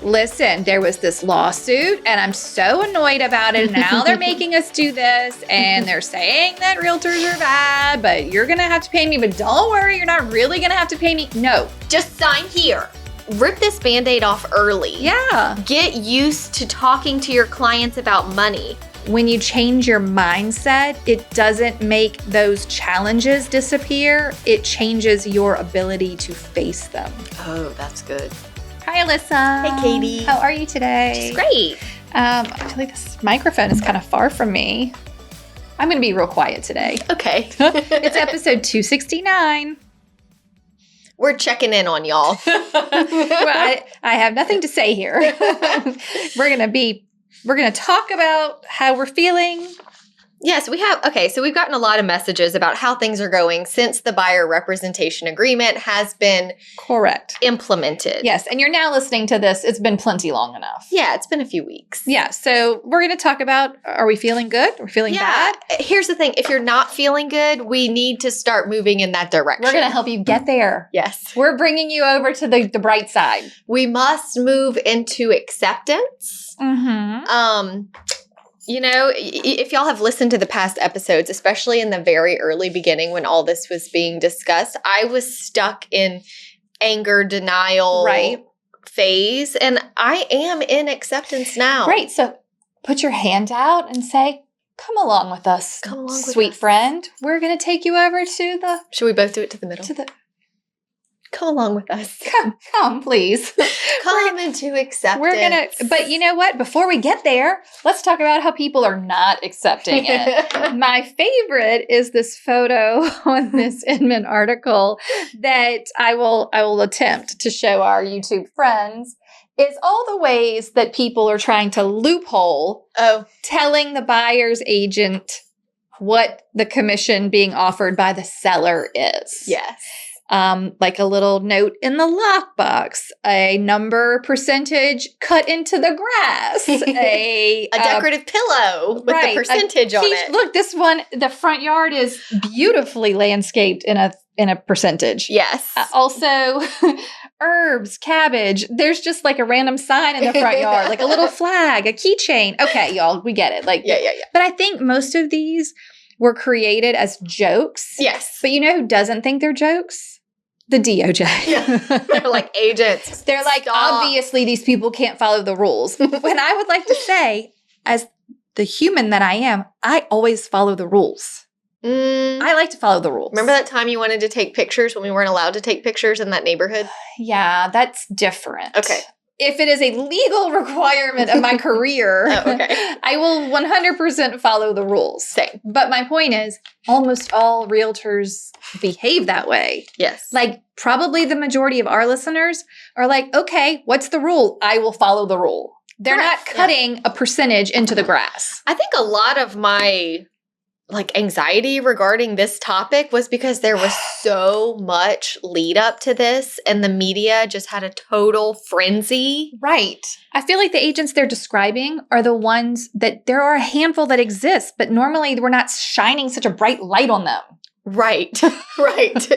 listen, there was this lawsuit and I'm so annoyed about it. Now they're making us do this and they're saying that realtors are bad, but you're going to have to pay me. But don't worry, you're not really going to have to pay me. No. Just sign here. Rip this Band-Aid off early. Yeah. Get used to talking to your clients about money. When you change your mindset, it doesn't make those challenges disappear. It changes your ability to face them. Oh, that's good. Hi, Alissa. Hey, Katie. How are you today? Just great. I feel like this microphone is kind of far from me. I'm going to be real quiet today. Okay. It's episode 269. We're checking in on y'all. Well, I have nothing to say here. We're going to talk about how we're feeling. Yes, we have. Okay, so we've gotten a lot of messages about how things are going since the buyer representation agreement has been implemented. Yes, and you're now listening to this. It's been plenty long enough. Yeah, it's been a few weeks. Yeah, so we're going to talk about, are we feeling good? Are we feeling bad? Here's the thing. If you're not feeling good, we need to start moving in that direction. We're going to help you get there. Yes. We're bringing you over to the bright side. We must move into acceptance. Mm-hmm. You know, if y'all have listened to the past episodes, especially in the very early beginning when all this was being discussed, I was stuck in anger, denial phase, and I am in acceptance now. Great. So put your hand out and say, come along with us, sweet friend. We're going to take you over to the... Should we both do it to the middle? Come along with us. Come, please. Come into acceptance. But you know what? Before we get there, let's talk about how people are not accepting it. My favorite is this photo on this Inman article that I will attempt to show our YouTube friends. Is all the ways that people are trying to loophole telling the buyer's agent what the commission being offered by the seller is. Yes. Like a little note in the lockbox, a number percentage cut into the grass, a decorative pillow with the percentage on it. Look, this one, the front yard is beautifully landscaped in a percentage. Yes. Also, herbs, cabbage. There's just like a random sign in the front yard, like a little flag, a keychain. Okay, y'all, we get it. Like, yeah. But I think most of these were created as jokes. Yes. But you know who doesn't think they're jokes? The DOJ. Yeah. They're like agents. They're like, obviously these people can't follow the rules. When I would like to say, as the human that I am, I always follow the rules. I like to follow the rules. Remember that time you wanted to take pictures when we weren't allowed to take pictures in that neighborhood? Yeah, that's different. Okay. If it is a legal requirement of my career, I will 100% follow the rules. Same. But my point is, almost all realtors behave that way. Yes. Like, probably the majority of our listeners are like, okay, what's the rule? I will follow the rule. They're not cutting a percentage into the grass. I think a lot of my anxiety regarding this topic was because there was so much lead up to this and the media just had a total frenzy. Right. I feel like the agents they're describing are the ones that there are a handful that exist, but normally we're not shining such a bright light on them. Right. Right.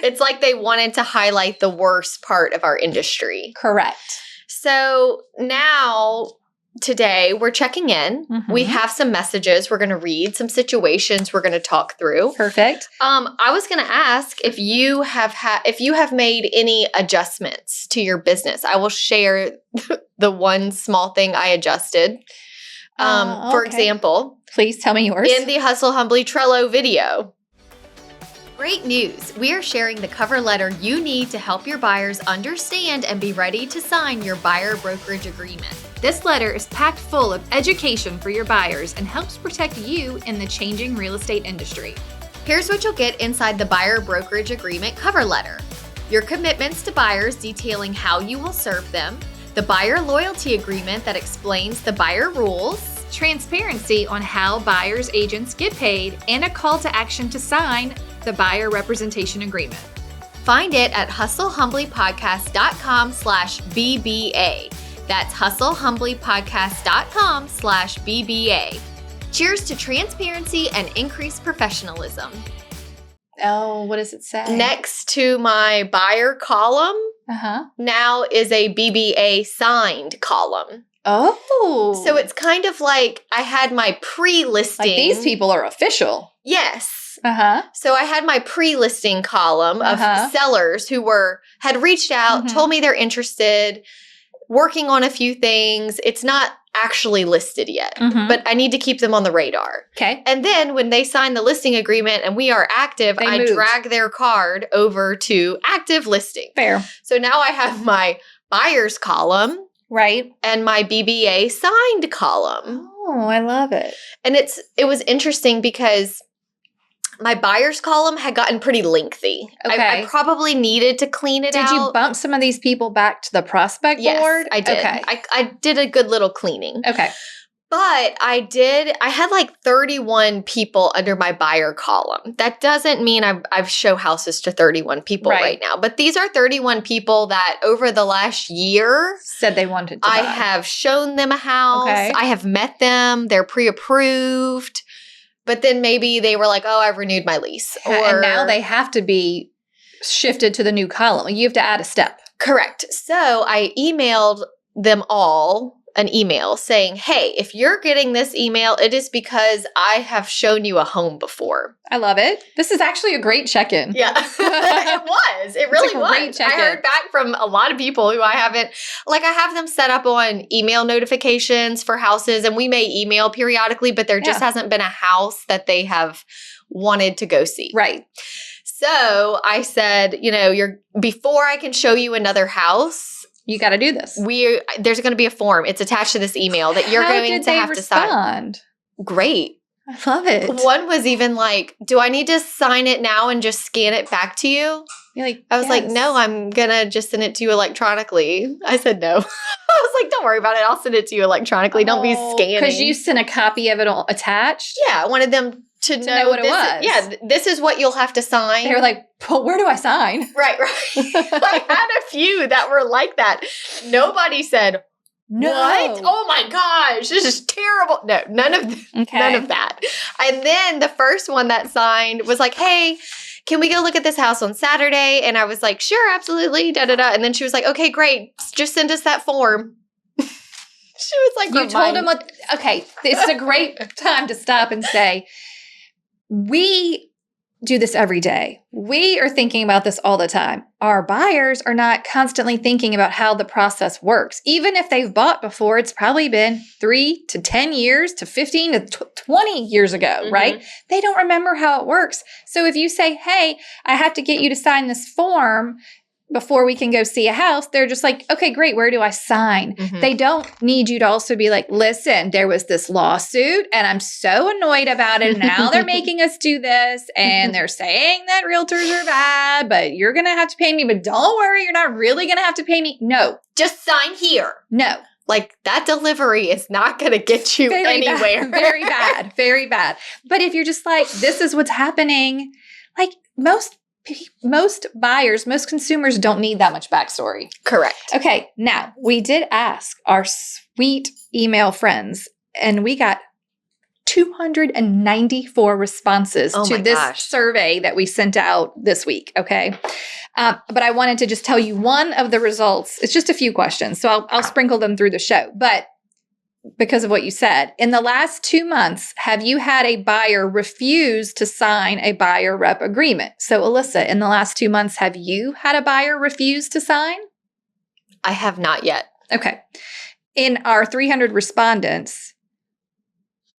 It's like they wanted to highlight the worst part of our industry. Correct. So now... Today, we're checking in. Mm-hmm. We have some messages we're going to read, some situations we're going to talk through. Perfect. I was going to ask if you have made any adjustments to your business. I will share the one small thing I adjusted. For example, please tell me yours. In the Hustle Humbly Trello video. Great news! We are sharing the cover letter you need to help your buyers understand and be ready to sign your buyer brokerage agreement. This letter is packed full of education for your buyers and helps protect you in the changing real estate industry. Here's what you'll get inside the buyer brokerage agreement cover letter. Your commitments to buyers detailing how you will serve them, the buyer loyalty agreement that explains the buyer rules, transparency on how buyers' agents get paid, and a call to action to sign the buyer representation agreement. Find it at hustlehumblypodcast.com/BBA. That's hustlehumblypodcast.com/BBA. Cheers to transparency and increased professionalism. Oh, what does it say? Next to my buyer column, now is a BBA signed column. Oh. So it's kind of like I had my pre-listing. Like these people are official. Yes. Uh-huh. So I had my pre-listing column of sellers who had reached out, told me they're interested, working on a few things. It's not actually listed yet, but I need to keep them on the radar. Okay. And then when they sign the listing agreement and we are active, I drag their card over to active listing. Fair. So now I have my buyer's column. Right. And my BBA signed column. Oh, I love it. And it was interesting because my buyer's column had gotten pretty lengthy. Okay. I probably needed to clean it out. Did you bump some of these people back to the prospect board? Yes, I did. Okay. I did a good little cleaning. Okay. But I had like 31 people under my buyer column. That doesn't mean I've show houses to 31 people right now. But these are 31 people that over the last year said they wanted to buy. I have shown them a house. Okay. I have met them. They're pre-approved. But then maybe they were like, oh, I've renewed my lease. And now they have to be shifted to the new column. You have to add a step. Correct. So I emailed them all an email saying, hey, if you're getting this email, it is because I have shown you a home before. I love it. This is actually a great check-in. Yeah, it was. It really was. I heard back from a lot of people who I have them set up on email notifications for houses, and we may email periodically, but there just hasn't been a house that they have wanted to go see. Right. So I said, before I can show you another house, you got to do this. There's going to be a form. It's attached to this email that you're going to have to sign. Great. I love it. One was even like, do I need to sign it now and just scan it back to you? I was like, no, I'm going to just send it to you electronically. I said no. I was like, don't worry about it. I'll send it to you electronically. Don't be scanning. Because you sent a copy of it all attached? Yeah, I wanted them to know what it was. This is what you'll have to sign. They were like, well, where do I sign? Right. I had a few that were like that. Nobody said, no. What? Oh my gosh, this is terrible. No, none of that. And then the first one that signed was like, hey, can we go look at this house on Saturday? And I was like, sure, absolutely, da-da-da. And then she was like, okay, great. Just send us that form. She was like, you told him, okay, this is a great time to stop and say, we do this every day. We are thinking about this all the time. Our buyers are not constantly thinking about how the process works. Even if they've bought before, it's probably been 3 to 10 years to 15 to 20 years ago, right? They don't remember how it works. So if you say, hey, I have to get you to sign this form before we can go see a house, they're just like, okay, great. Where do I sign? They don't need you to also be like, listen, there was this lawsuit and I'm so annoyed about it. And now they're making us do this and they're saying that realtors are bad, but you're going to have to pay me. But don't worry, you're not really going to have to pay me. No. Just sign here. No. Like that delivery is not going to get you anywhere. Very bad. Very bad. But if you're just like, this is what's happening, like most buyers, most consumers don't need that much backstory. Correct. Okay, now we did ask our sweet email friends, and we got 294 responses to this survey that we sent out this week, okay? But I wanted to just tell you one of the results. It's just a few questions, so I'll sprinkle them through the show. But because of what you said, in the last 2 months, have you had a buyer refuse to sign a buyer rep agreement? So, Alissa, in the last 2 months, have you had a buyer refuse to sign? I have not yet. Okay. In our 300 respondents,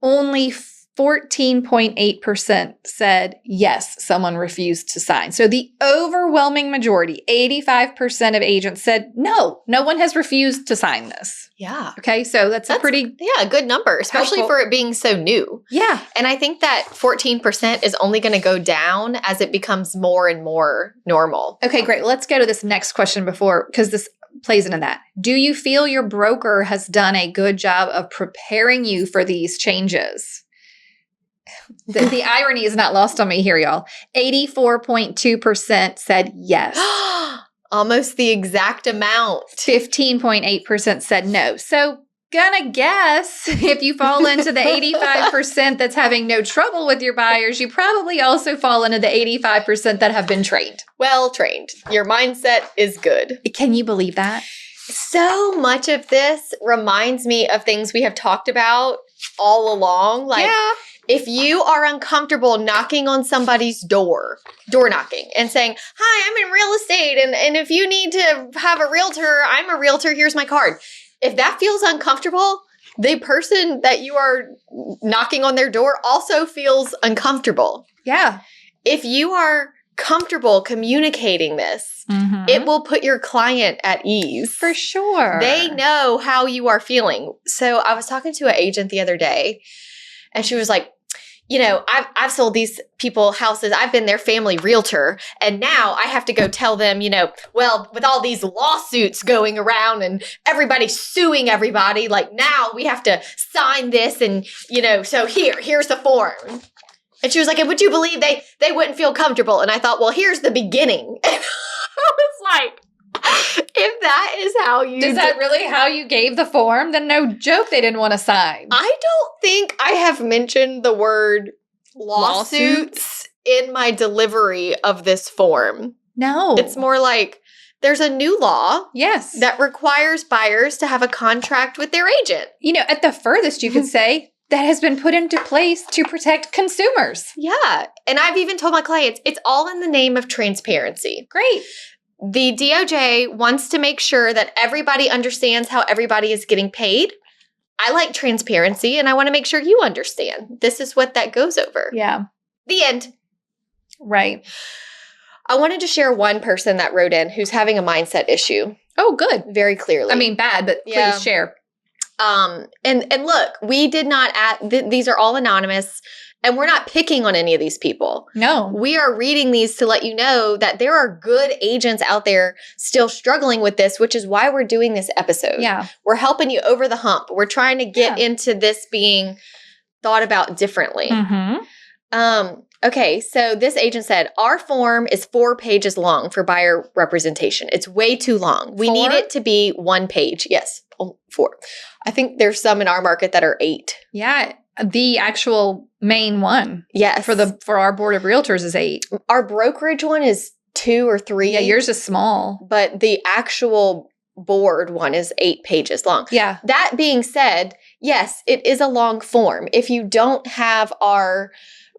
only 14.8% said yes, someone refused to sign. So the overwhelming majority, 85% of agents said no, no one has refused to sign this. Yeah. Okay, so that's a pretty good number, especially for it being so new. Yeah. And I think that 14% is only going to go down as it becomes more and more normal. Okay, great. Let's go to this next question because this plays into that. Do you feel your broker has done a good job of preparing you for these changes? The irony is not lost on me here, y'all. 84.2% said yes. Almost the exact amount. 15.8% said no. So gonna guess if you fall into the 85% that's having no trouble with your buyers, you probably also fall into the 85% that have been trained. Well trained. Your mindset is good. Can you believe that? So much of this reminds me of things we have talked about all along. Like, if you are uncomfortable knocking on somebody's door knocking and saying, hi, I'm in real estate. And if you need to have a realtor, I'm a realtor. Here's my card. If that feels uncomfortable, the person that you are knocking on their door also feels uncomfortable. Yeah. If you are comfortable communicating this, it will put your client at ease. For sure. They know how you are feeling. So I was talking to an agent the other day, and she was like, you know, I've sold these people houses. I've been their family realtor. And now I have to go tell them, you know, well, with all these lawsuits going around and everybody suing everybody, like now we have to sign this. And, you know, so here's the form. And she was like, and would you believe they wouldn't feel comfortable? And I thought, well, here's the beginning. And I was like, if that is how you... Is that really how you gave the form? Then no joke they didn't want to sign. I don't think I have mentioned the word lawsuits in my delivery of this form. No. It's more like there's a new law that requires buyers to have a contract with their agent. You know, at the furthest you could say that has been put into place to protect consumers. Yeah. And I've even told my clients, it's all in the name of transparency. Great. The DOJ wants to make sure that everybody understands how everybody is getting paid. I like transparency, and I want to make sure you understand. This is what that goes over. Yeah. The end. Right. I wanted to share one person that wrote in who's having a mindset issue. Oh, good. Very clearly. I mean, bad, but please share. And look, we did not these are all anonymous. And we're not picking on any of these people. No. We are reading these to let you know that there are good agents out there still struggling with this, which is why we're doing this episode. Yeah. We're helping you over the hump. We're trying to get into this being thought about differently. Okay, so this agent said, our form is 4 pages long for buyer representation. It's way too long. We need it to be 1 page. Yes, 4. I think there's some in our market that are 8. Yeah. The actual main one. Yes. For our board of realtors is 8. Our brokerage one is 2 or 3. Yeah, yours is small. But the actual board one is 8 pages long. Yeah. That being said, yes, it is a long form. If you don't have our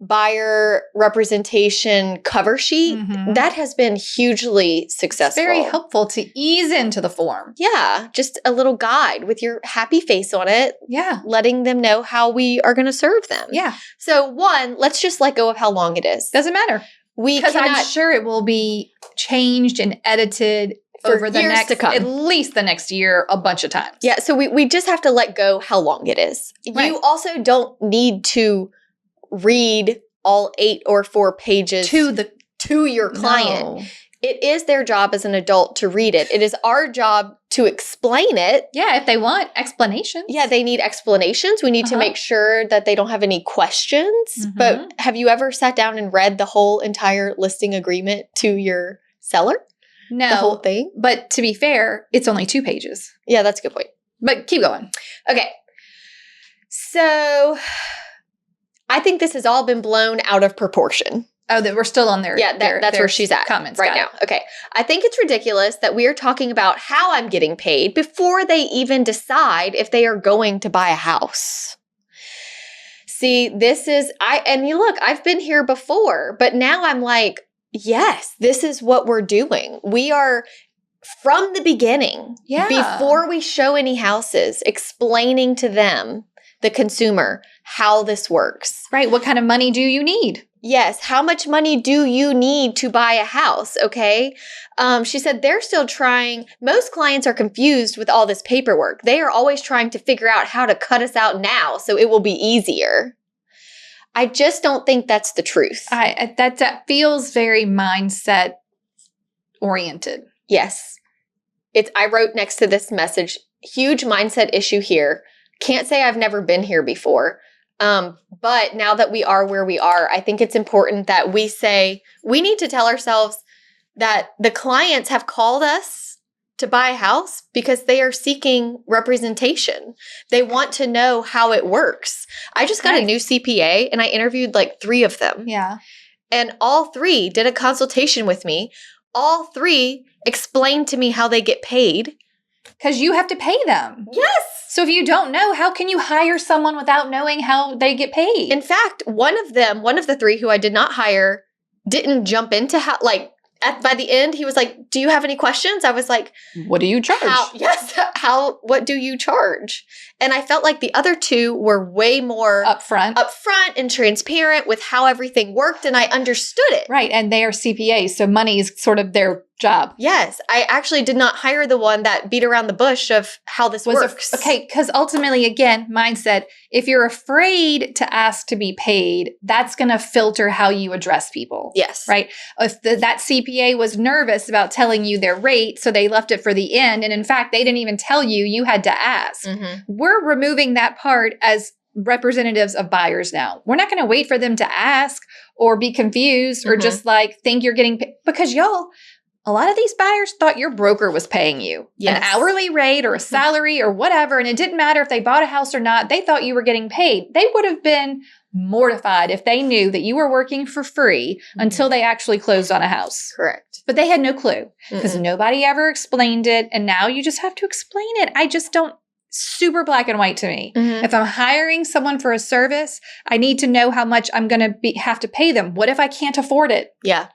buyer representation cover sheet, that has been hugely successful. It's very helpful to ease into the form. Yeah, just a little guide with your happy face on it. Yeah. Letting them know how we are going to serve them. Yeah. So one, let's just let go of how long it is. Doesn't matter. Because I'm sure it will be changed and edited over the next, at least the next year, a bunch of times. Yeah, so we just have to let go how long it is. Right. You also don't need to read all 8 or 4 pages to your client. No. It is their job as an adult to read it. It is our job to explain it. Yeah, if they want explanations. Yeah, they need explanations. We need to make sure that they don't have any questions. But have you ever sat down and read the whole entire listing agreement to your seller? No. The whole thing? But to be fair, it's only 2 pages. Yeah, that's a good point. But keep going. Okay. So I think this has all been blown out of proportion. Oh, that we're still on there. Yeah, that's where she's at comments right now. Okay. I think it's ridiculous that we are talking about how I'm getting paid before they even decide if they are going to buy a house. See, I've been here before, but now I'm like, yes, this is what we're doing. We are from the beginning, before we show any houses, explaining to them, the consumer, how this works. Right. What kind of money do you need? Yes. How much money do you need to buy a house? Okay. She said they're still trying. Most clients are confused with all this paperwork. They are always trying to figure out how to cut us out now so it will be easier. I just don't think that's the truth. That feels very mindset oriented. Yes. I wrote next to this message, huge mindset issue here. Can't say I've never been here before. But now that we are where we are, I think it's important that we say, we need to tell ourselves that the clients have called us to buy a house because they are seeking representation. They want to know how it works. I just got a new CPA and I interviewed like 3 of them. Yeah. And all 3 did a consultation with me. All 3 explained to me how they get paid. Because you have to pay them. Yes. So if you don't know, how can you hire someone without knowing how they get paid? In fact, one of the 3 who I did not hire didn't jump into how, like, by the end, he was like, do you have any questions? I was like, what do you charge? What do you charge? And I felt like the other 2 were way more upfront and transparent with how everything worked. And I understood it. Right. And they are CPAs. So money is sort of their job. Yes. I actually did not hire the one that beat around the bush of how this works. Okay. Because ultimately, again, mindset, if you're afraid to ask to be paid, that's going to filter how you address people. Yes. Right. If that CPA was nervous about telling you their rate, so they left it for the end. And in fact, they didn't even tell you, you had to ask. Mm-hmm. We're removing that part as representatives of buyers now. We're not going to wait for them to ask or be confused or just like think you're getting paid. Because y'all, a lot of these buyers thought your broker was paying you an hourly rate or a salary or whatever. And it didn't matter if they bought a house or not. They thought you were getting paid. They would have been mortified if they knew that you were working for free until they actually closed on a house. Correct. But they had no clue because nobody ever explained it. And now you just have to explain it. I just don't. Super black and white to me. Mm-hmm. If I'm hiring someone for a service, I need to know how much I'm going to have to pay them. What if I can't afford it? Yeah.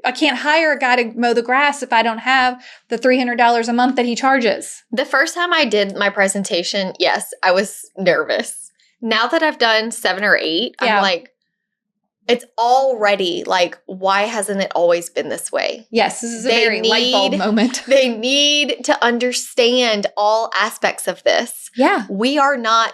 I can't hire a guy to mow the grass if I don't have the $300 a month that he charges. The first time I did my presentation, yes, I was nervous. Now that I've done 7 or 8, I'm like, it's already like, why hasn't it always been this way? Yes, this is a very light bulb moment. They need to understand all aspects of this. Yeah. We are not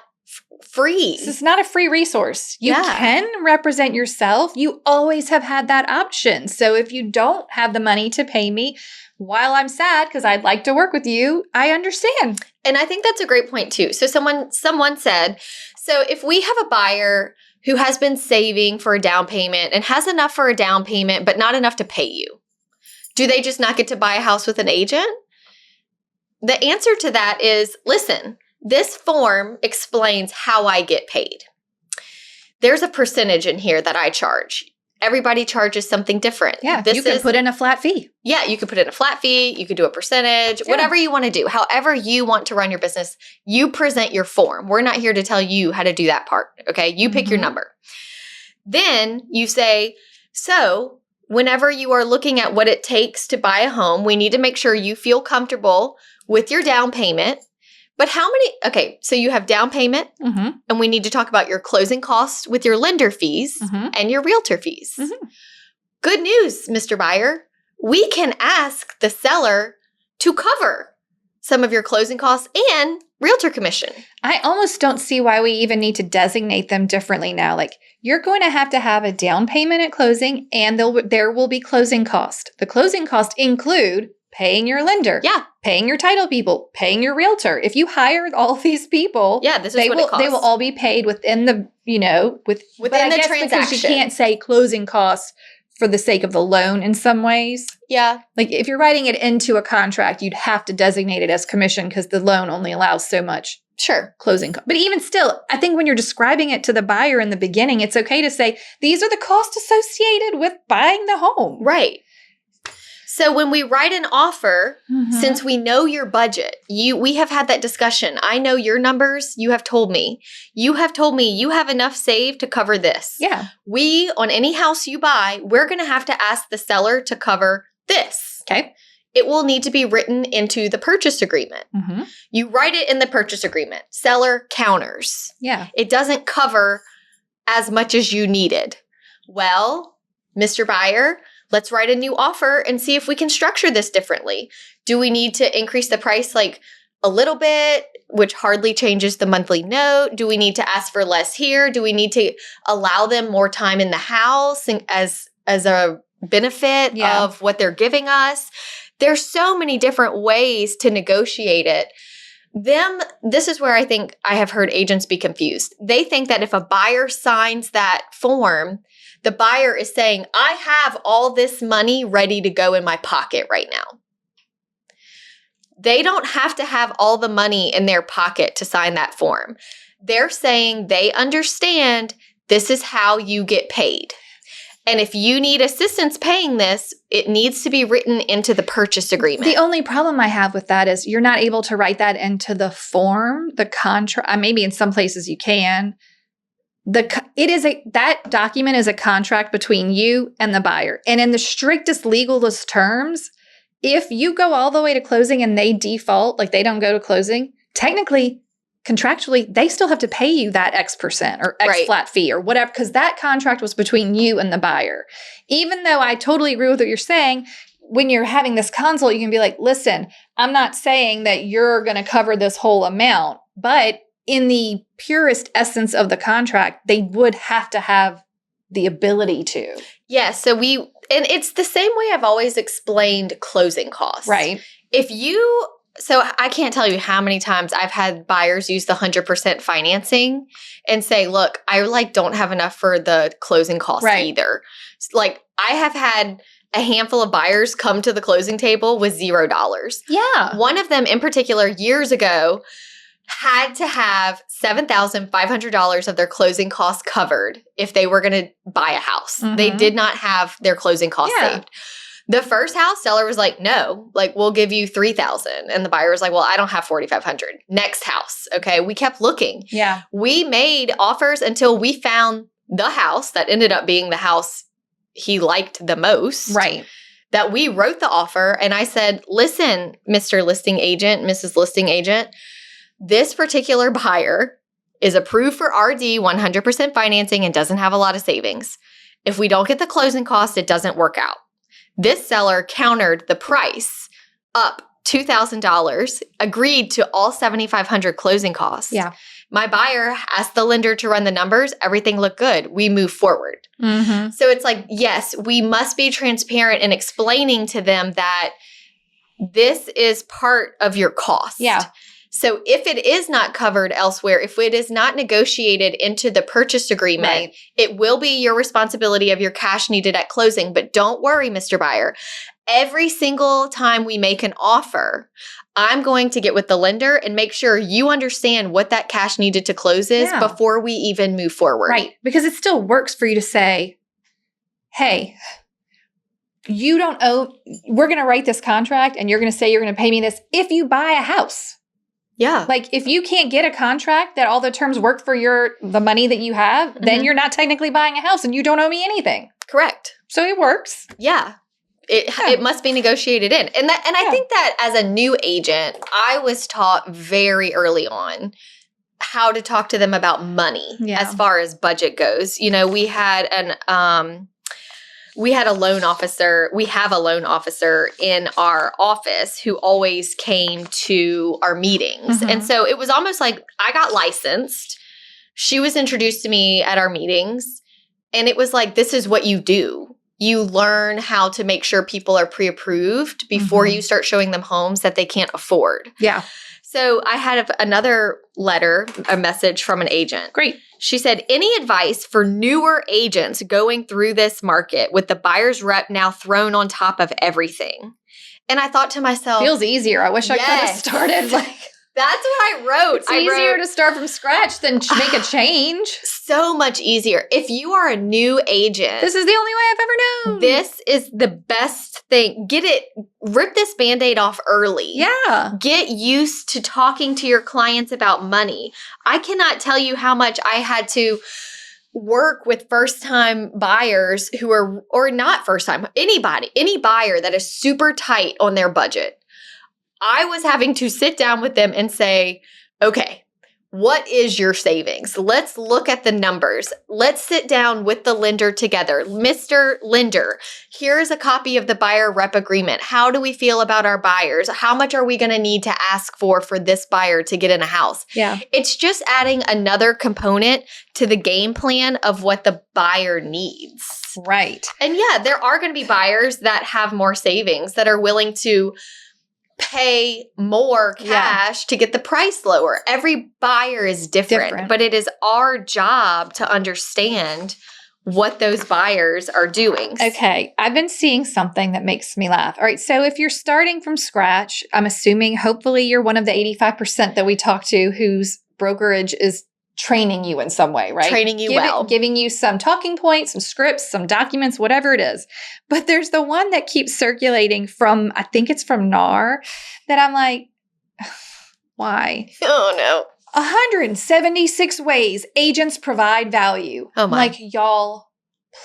free. This is not a free resource. You can represent yourself. You always have had that option. So if you don't have the money to pay me, while I'm sad because I'd like to work with you, I understand. And I think that's a great point too. So someone said, so if we have a buyer who has been saving for a down payment and has enough for a down payment, but not enough to pay you, do they just not get to buy a house with an agent? The answer to that is, listen, this form explains how I get paid. There's a percentage in here that I charge. Everybody charges something different. Yeah, you could put in a flat fee. Yeah, you could put in a flat fee. You could do a percentage, whatever you want to do. However you want to run your business, you present your form. We're not here to tell you how to do that part, okay? You pick your number. Then you say, so whenever you are looking at what it takes to buy a home, we need to make sure you feel comfortable with your down payment. But okay, so you have down payment, and we need to talk about your closing costs with your lender fees and your realtor fees. Good news, Mr. Buyer. We can ask the seller to cover some of your closing costs and realtor commission. I almost don't see why we even need to designate them differently now. Like, you're going to have a down payment at closing, and there will be closing cost. The closing costs include paying your lender, paying your title people, paying your realtor. If you hired all these people, this is what it costs. They will all be paid within the, within the transaction. Because you can't say closing costs for the sake of the loan in some ways. Yeah. Like if you're writing it into a contract, you'd have to designate it as commission because the loan only allows so much. Sure. Closing. But even still, I think when you're describing it to the buyer in the beginning, it's okay to say, these are the costs associated with buying the home. Right. So when we write an offer, since we know your budget, we have had that discussion. I know your numbers. You have told me. You have told me you have enough saved to cover this. Yeah. We, on any house you buy, we're going to have to ask the seller to cover this. Okay. It will need to be written into the purchase agreement. You write it in the purchase agreement. Seller counters. Yeah. It doesn't cover as much as you needed. Well, Mr. Buyer, let's write a new offer and see if we can structure this differently. Do we need to increase the price like a little bit, which hardly changes the monthly note? Do we need to ask for less here? Do we need to allow them more time in the house and as a benefit of what they're giving us? There's so many different ways to negotiate it. This is where I think I have heard agents be confused. They think that if a buyer signs that form, the buyer is saying, I have all this money ready to go in my pocket right now. They don't have to have all the money in their pocket to sign that form. They're saying they understand this is how you get paid. And if you need assistance paying this, it needs to be written into the purchase agreement. The only problem I have with that is you're not able to write that into the form, the contract. Maybe in some places you can. That document is a contract between you and the buyer. And in the strictest legalist terms, if you go all the way to closing and they default, like they don't go to closing, technically, contractually, they still have to pay you that X percent or X flat fee or whatever, because that contract was between you and the buyer. Even though I totally agree with what you're saying, when you're having this consult, you can be like, listen, I'm not saying that you're going to cover this whole amount, but in the purest essence of the contract, they would have to have the ability to. Yeah, and it's the same way I've always explained closing costs. Right. So I can't tell you how many times I've had buyers use the 100% financing and say, look, I don't have enough for the closing costs either. Like I have had a handful of buyers come to the closing table with $0. Yeah. One of them in particular years ago had to have $7,500 of their closing costs covered if they were going to buy a house. Mm-hmm. They did not have their closing costs saved. The first house seller was like, no, we'll give you $3,000. And the buyer was like, well, I don't have $4,500. Next house. Okay. We kept looking. Yeah. We made offers until we found the house that ended up being the house he liked the most. Right. That we wrote the offer. And I said, listen, Mr. Listing Agent, Mrs. Listing Agent, this particular buyer is approved for RD 100% financing and doesn't have a lot of savings. If we don't get the closing cost, it doesn't work out. This seller countered the price up $2,000, agreed to all $7,500 closing costs. Yeah. My buyer asked the lender to run the numbers. Everything looked good. We move forward. Mm-hmm. So it's like, yes, we must be transparent in explaining to them that this is part of your cost. Yeah. So if it is not covered elsewhere, if it is not negotiated into the purchase agreement, it will be your responsibility of your cash needed at closing. But don't worry, Mr. Buyer. Every single time we make an offer, I'm going to get with the lender and make sure you understand what that cash needed to close is before we even move forward. Right. Because it still works for you to say, hey, you don't owe, we're going to write this contract and you're going to say you're going to pay me this if you buy a house. Yeah. If you can't get a contract that all the terms work for the money that you have, then you're not technically buying a house and you don't owe me anything. Correct. So it works. Yeah. It must be negotiated in. And I think that as a new agent, I was taught very early on how to talk to them about money as far as budget goes. You know, we had a loan officer. We have a loan officer in our office who always came to our meetings. Mm-hmm. And so it was almost like I got licensed. She was introduced to me at our meetings. And it was like, this is what you do. You learn how to make sure people are pre-approved before you start showing them homes that they can't afford. Yeah. So I had another letter, a message from an agent. Great. She said, any advice for newer agents going through this market with the buyer's rep now thrown on top of everything? And I thought to myself, feels easier. I wish I could have started That's what I wrote. It's easier to start from scratch than make a change. So much easier. If you are a new agent. This is the only way I've ever known. This is the best thing. Rip this Band-Aid off early. Yeah. Get used to talking to your clients about money. I cannot tell you how much I had to work with first-time buyers who are, or not first-time, any buyer that is super tight on their budget. I was having to sit down with them and say, okay, what is your savings? Let's look at the numbers. Let's sit down with the lender together. Mr. Lender, here's a copy of the buyer rep agreement. How do we feel about our buyers? How much are we going to need to ask for this buyer to get in a house? Yeah. It's just adding another component to the game plan of what the buyer needs. Right. And yeah, there are going to be buyers that have more savings that are willing to pay more cash to get the price lower. Every buyer is different, but it is our job to understand what those buyers are doing. Okay. I've been seeing something that makes me laugh. All right. So if you're starting from scratch, I'm assuming hopefully you're one of the 85% that we talk to whose brokerage is training you in some way, right? Training you well. Giving you some talking points, some scripts, some documents, whatever it is. But there's the one that keeps circulating from, I think it's from NAR, that I'm like, why? Oh, no. 176 ways agents provide value. Oh, my. Like, y'all,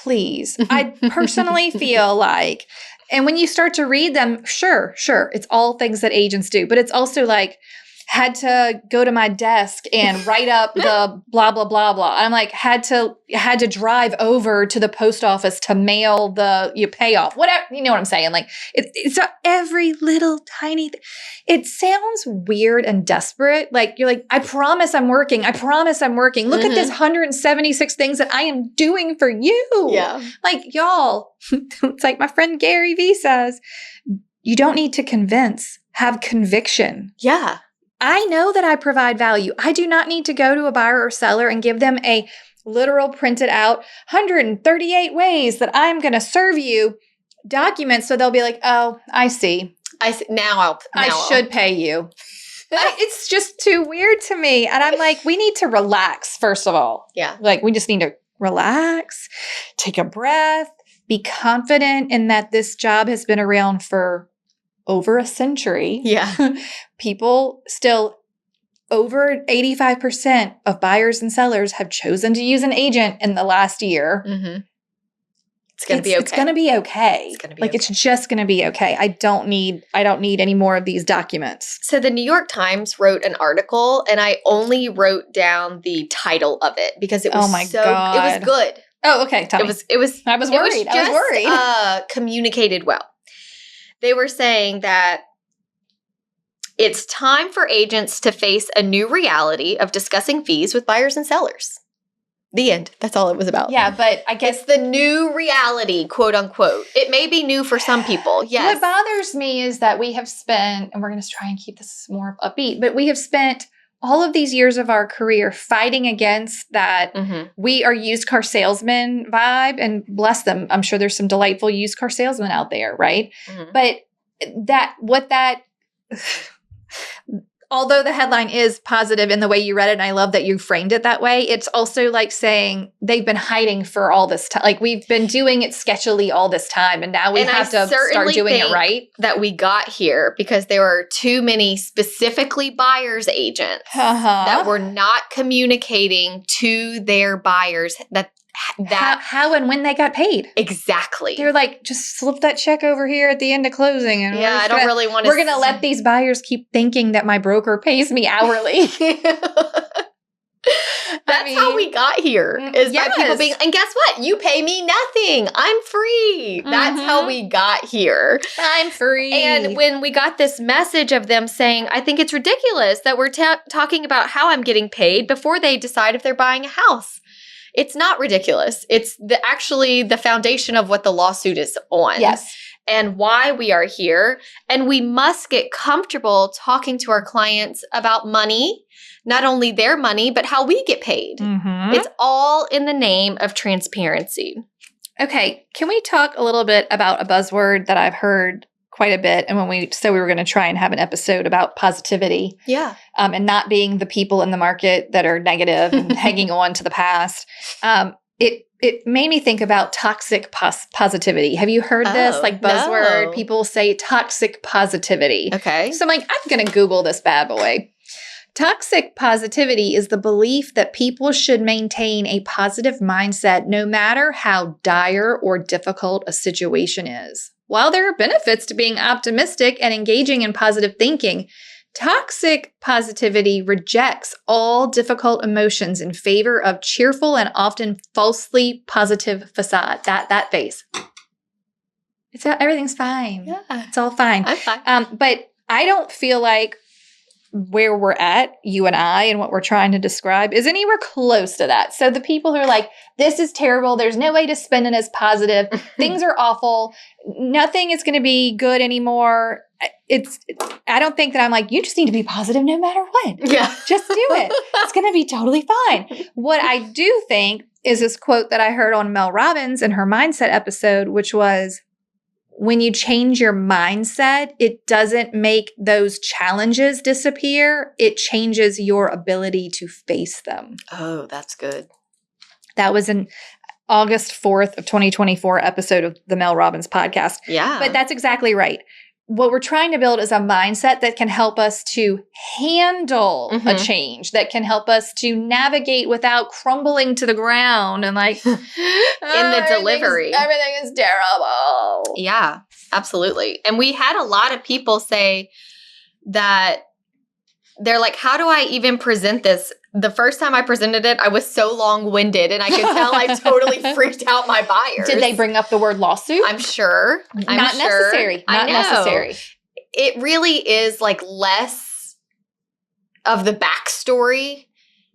please. I personally feel like, and when you start to read them, sure, it's all things that agents do. But it's also like, had to go to my desk and write up the blah, blah, blah, blah. And I'm like, had to drive over to the post office to mail the payoff. Whatever, you know what I'm saying? Like, it's every little tiny thing. It sounds weird and desperate. Like, you're like, I promise I'm working. Look at this 176 things that I am doing for you. Yeah. Like, y'all, it's like my friend Gary Vee says, you don't need to convince, have conviction. Yeah. I know that I provide value. I do not need to go to a buyer or seller and give them a literal printed out 138 ways that I'm going to serve you document. So they'll be like, oh, I see. I should pay you. It's just too weird to me. And I'm like, we need to relax, first of all. Yeah. Like, we just need to relax, take a breath, be confident in that this job has been around for over a century. Yeah. People still, over 85% of buyers and sellers have chosen to use an agent in the last year. Mm-hmm. It's going to be okay. It's going to be okay. It's going to be like, okay. It's just going to be okay. I don't need any more of these documents. So the New York Times wrote an article, and I only wrote down the title of it because it was God. It was good. Oh, okay. Tell me. It was. I was worried. Communicated well. They were saying that it's time for agents to face a new reality of discussing fees with buyers and sellers. The end. That's all it was about. Yeah, but I guess it's the new reality, quote unquote. It may be new for some people. Yes. What bothers me is that we have spent, and we're going to try and keep this more upbeat, but we have spent all of these years of our career fighting against that we are used car salesman vibe, and bless them. I'm sure there's some delightful used car salesmen out there, right? Mm-hmm. But although the headline is positive in the way you read it, and I love that you framed it that way, it's also like saying they've been hiding for all this time. Like, we've been doing it sketchily all this time, and now we have to start doing it right. That we got here because there were too many specifically buyers agents that were not communicating to their buyers that how and when they got paid. Exactly. They're like, just slip that check over here at the end of closing. And I don't really want to. We're going to let these buyers keep thinking that my broker pays me hourly. That's how we got here. Is by people being, and guess what? You pay me nothing. I'm free. That's how we got here. I'm free. And when we got this message of them saying, I think it's ridiculous that we're talking about how I'm getting paid before they decide if they're buying a house. It's not ridiculous. It's actually the foundation of what the lawsuit is on. Yes. And why we are here. And we must get comfortable talking to our clients about money, not only their money, but how we get paid. Mm-hmm. It's all in the name of transparency. Okay. Can we talk a little bit about a buzzword that I've heard quite a bit? And when we said we were going to try and have an episode about positivity. Yeah. And not being the people in the market that are negative and hanging on to the past. It made me think about toxic positivity. Have you heard this? Like buzzword, no. People say toxic positivity. Okay. So I'm like, I'm going to Google this bad boy. Toxic positivity is the belief that people should maintain a positive mindset no matter how dire or difficult a situation is. While there are benefits to being optimistic and engaging in positive thinking, toxic positivity rejects all difficult emotions in favor of cheerful and often falsely positive facade. That face. Everything's fine. Yeah. It's all fine. I'm fine. But I don't feel like where we're at, you and I, and what we're trying to describe is anywhere close to that. So the people who are like, this is terrible. There's no way to spin it as positive. Things are awful. Nothing is going to be good anymore. I don't think that I'm like, you just need to be positive no matter what. Yeah. Just do it. It's going to be totally fine. What I do think is this quote that I heard on Mel Robbins in her mindset episode, which was, when you change your mindset, it doesn't make those challenges disappear. It changes your ability to face them. Oh, that's good. That was an August 4th of 2024 episode of the Mel Robbins podcast. Yeah. But that's exactly right. What we're trying to build is a mindset that can help us to handle a change, that can help us to navigate without crumbling to the ground and like in the delivery. Everything is terrible. Yeah, absolutely. And we had a lot of people say that they're like, how do I even present this? The first time I presented it, I was so long-winded and I could tell I totally freaked out my buyers. Did they bring up the word lawsuit? I'm sure. Not necessary. Not necessary. It really is like less of the backstory.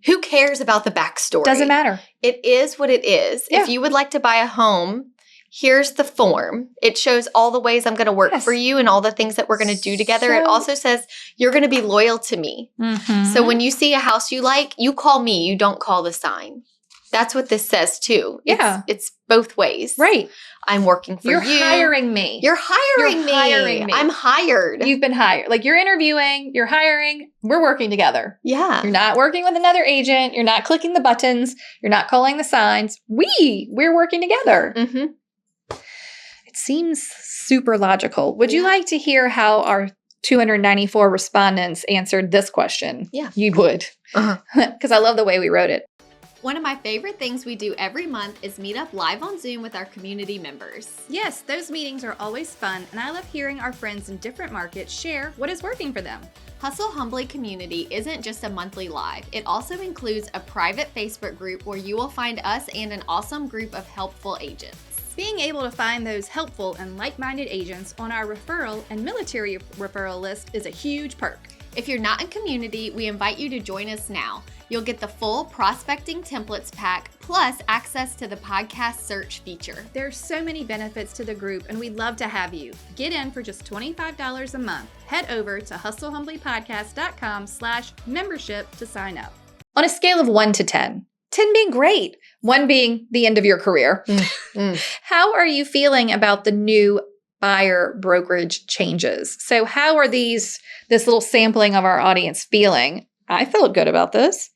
Who cares about the backstory? Doesn't matter. It is what it is. Yeah. If you would like to buy a home, here's the form. It shows all the ways I'm going to work for you and all the things that we're going to do together. It also says you're going to be loyal to me. So when you see a house you like, you call me. You don't call the sign. That's what this says too. Yeah. It's both ways. Right. I'm working for you. You're hiring me. You're hiring me. I'm hired. You've been hired. Like you're interviewing, you're hiring, we're working together. Yeah. You're not working with another agent. You're not clicking the buttons. You're not calling the signs. We're working together. Mm-hmm. It seems super logical. Would you like to hear how our 294 respondents answered this question? Yeah. You would. Because I love the way we wrote it. One of my favorite things we do every month is meet up live on Zoom with our community members. Yes, those meetings are always fun, and I love hearing our friends in different markets share what is working for them. Hustle Humbly Community isn't just a monthly live. It also includes a private Facebook group where you will find us and an awesome group of helpful agents. Being able to find those helpful and like-minded agents on our referral and military referral list is a huge perk. If you're not in community, we invite you to join us now. You'll get the full prospecting templates pack plus access to the podcast search feature. There's so many benefits to the group, and we'd love to have you. Get in for just $25 a month. Head over to hustlehumblypodcast.com/membership to sign up. On a scale of 1 to 10, 10 being great, 1 being the end of your career, how are you feeling about the new buyer brokerage changes? So how are this little sampling of our audience feeling? I felt good about this.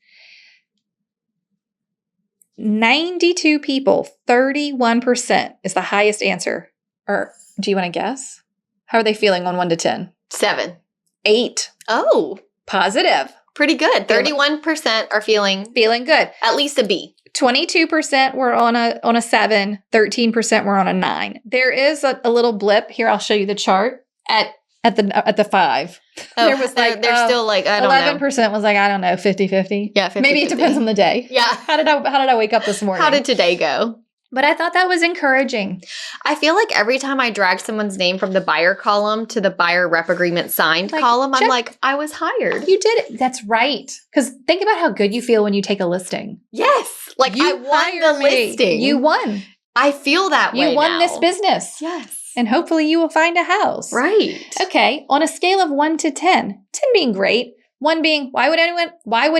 92 people, 31% is the highest answer. Or do you want to guess? How are they feeling on 1 to 10? 7. 8. Oh, Positive. pretty good. 31% are feeling Feeling good. at least a B. 22% were on a 7, 13% were on a 9. There is a little blip here. I'll show you the chart at the 5. Oh, there was like they're still like, I don't 11% was like, I don't know, 50-50. Yeah, 50-50. Maybe it depends on the day. Yeah. How did I wake up this morning? How did today go? But I thought that was encouraging. I feel like every time I drag someone's name from the buyer column to the buyer rep agreement signed column, I'm like, I was hired. You did it. That's right. Because think about how good you feel when you take a listing. Yes. Like I won the listing. You won. I feel that way You won now. this business. Yes. And hopefully you will find a house. Right. Okay. On a scale of 1 to 10, 10 being great, 1 being, why would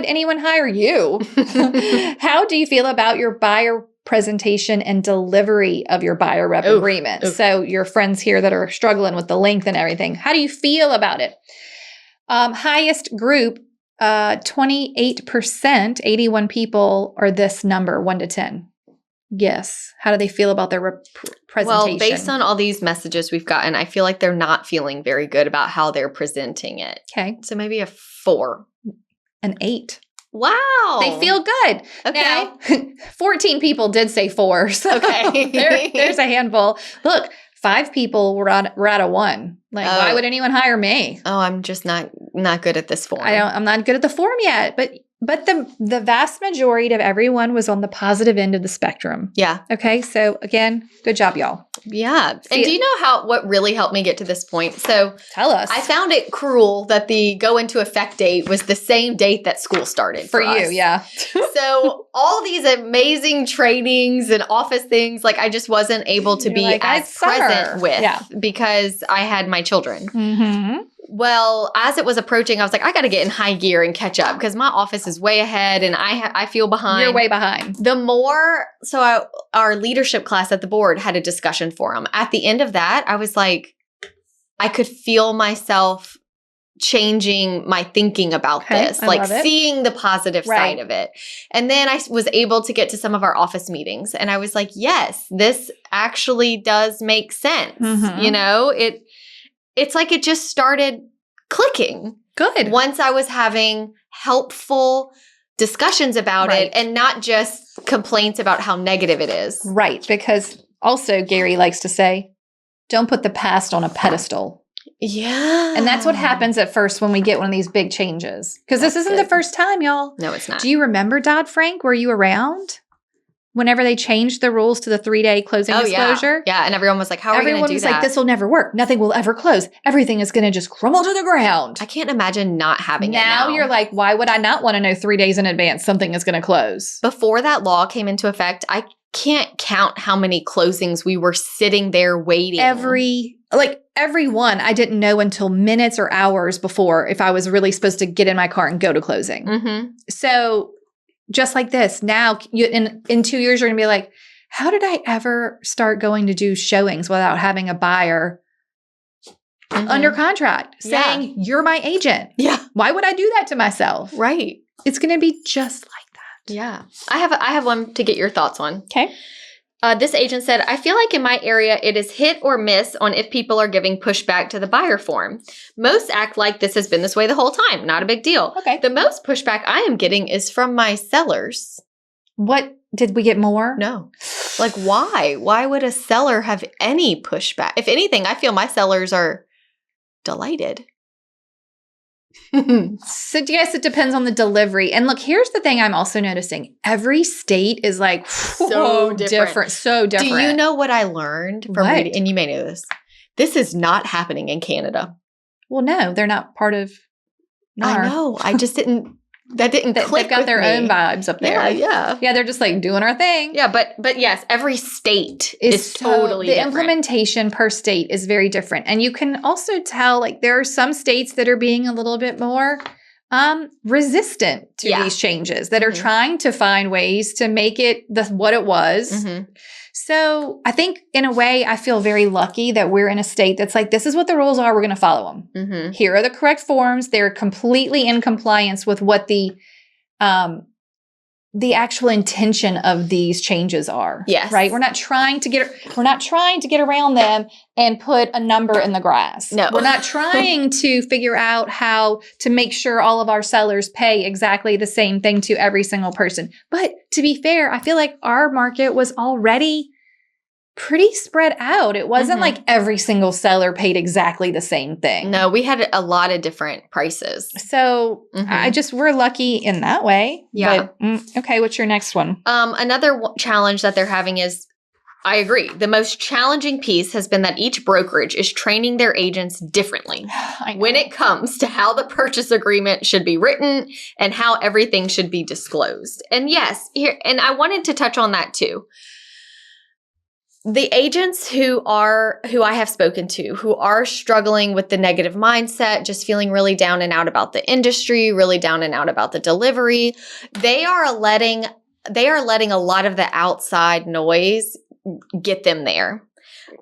anyone hire you? How do you feel about your buyer presentation and delivery of your buyer rep agreement? So your friends here that are struggling with the length and everything, how do you feel about it? Highest group, 28%, 81 people are this number, 1 to 10. Yes. How do they feel about their presentation? Well, based on all these messages we've gotten, I feel like they're not feeling very good about how they're presenting it. Okay. So maybe a 4. An 8. Wow. They feel good. Okay. Now, 14 people did say 4. So Okay. there's a handful. Look, 5 people were at a 1. Like, why would anyone hire me? Oh, I'm just not good at this form. I'm not good at the form yet. But the vast majority of everyone was on the positive end of the spectrum. Yeah. Okay. So again, good job, y'all. Yeah. And do you know what really helped me get to this point? So tell us. I found it cruel that the go into effect date was the same date that school started for you. us. Yeah. So all these amazing trainings and office things, like I just wasn't able to be as present with because I had my children. Mm-hmm. Well, as it was approaching, I was like, I got to get in high gear and catch up because my office is way ahead and I feel behind. You're way behind. Our leadership class at the board had a discussion forum. At the end of that, I was like, I could feel myself changing my thinking about this, like seeing the positive side of it. And then I was able to get to some of our office meetings and I was like, yes, this actually does make sense. You know, it's like it just started clicking. Good. Once I was having helpful discussions about it and not just complaints about how negative it is. Right. Because also Gary likes to say, don't put the past on a pedestal. Yeah. And that's what happens at first when we get one of these big changes. Because this isn't the first time, y'all. No, it's not. Do you remember Dodd-Frank? Were you around? Whenever they changed the rules to the 3-day closing disclosure? Yeah. And everyone was like, how are we going to do that? Everyone was like, this will never work. Nothing will ever close. Everything is going to just crumble to the ground. I can't imagine not having it now. Now you're like, why would I not want to know 3 days in advance something is going to close? Before that law came into effect, I can't count how many closings we were sitting there waiting. Every one, I didn't know until minutes or hours before if I was really supposed to get in my car and go to closing. So just like this, now in 2 years, you're going to be like, how did I ever start going to do showings without having a buyer under contract saying, you're my agent? Yeah. Why would I do that to myself? Right. It's going to be just like that. Yeah. I have one to get your thoughts on. Okay. This agent said, I feel like in my area, it is hit or miss on if people are giving pushback to the buyer form. Most act like this has been this way the whole time. Not a big deal. Okay. The most pushback I am getting is from my sellers. What? Did we get more? No. Like, why? Why would a seller have any pushback? If anything, I feel my sellers are delighted. So yes, it depends on the delivery. And look, here's the thing I'm also noticing. Every state is like so different. So different. Do you know what I learned from reading? And you may know this. This is not happening in Canada. Well, no, they're not part of NAR. I know. I just didn't. That didn't click. They've got their own vibes up there. Yeah. They're just like doing our thing. Yeah, but yes, every state is totally different. The implementation per state is very different, and you can also tell like there are some states that are being a little bit more resistant to these changes that are trying to find ways to make it what it was. So I think in a way, I feel very lucky that we're in a state that's like, this is what the rules are. We're going to follow them. Here are the correct forms. They're completely in compliance with what the actual intention of these changes are. Yes. Right. We're not trying to get around them and put a number in the grass. No. We're not trying to figure out how to make sure all of our sellers pay exactly the same thing to every single person. But to be fair, I feel like our market was already pretty spread out. It wasn't like every single seller paid exactly the same thing. No, we had a lot of different prices. So we're lucky in that way. Yeah. But, okay. What's your next one? Another challenge that they're having is, I agree. The most challenging piece has been that each brokerage is training their agents differently when it comes to how the purchase agreement should be written and how everything should be disclosed. And yes, and I wanted to touch on that too. The agents who I have spoken to, who are struggling with the negative mindset, just feeling really down and out about the industry, really down and out about the delivery, they are letting a lot of the outside noise get them there.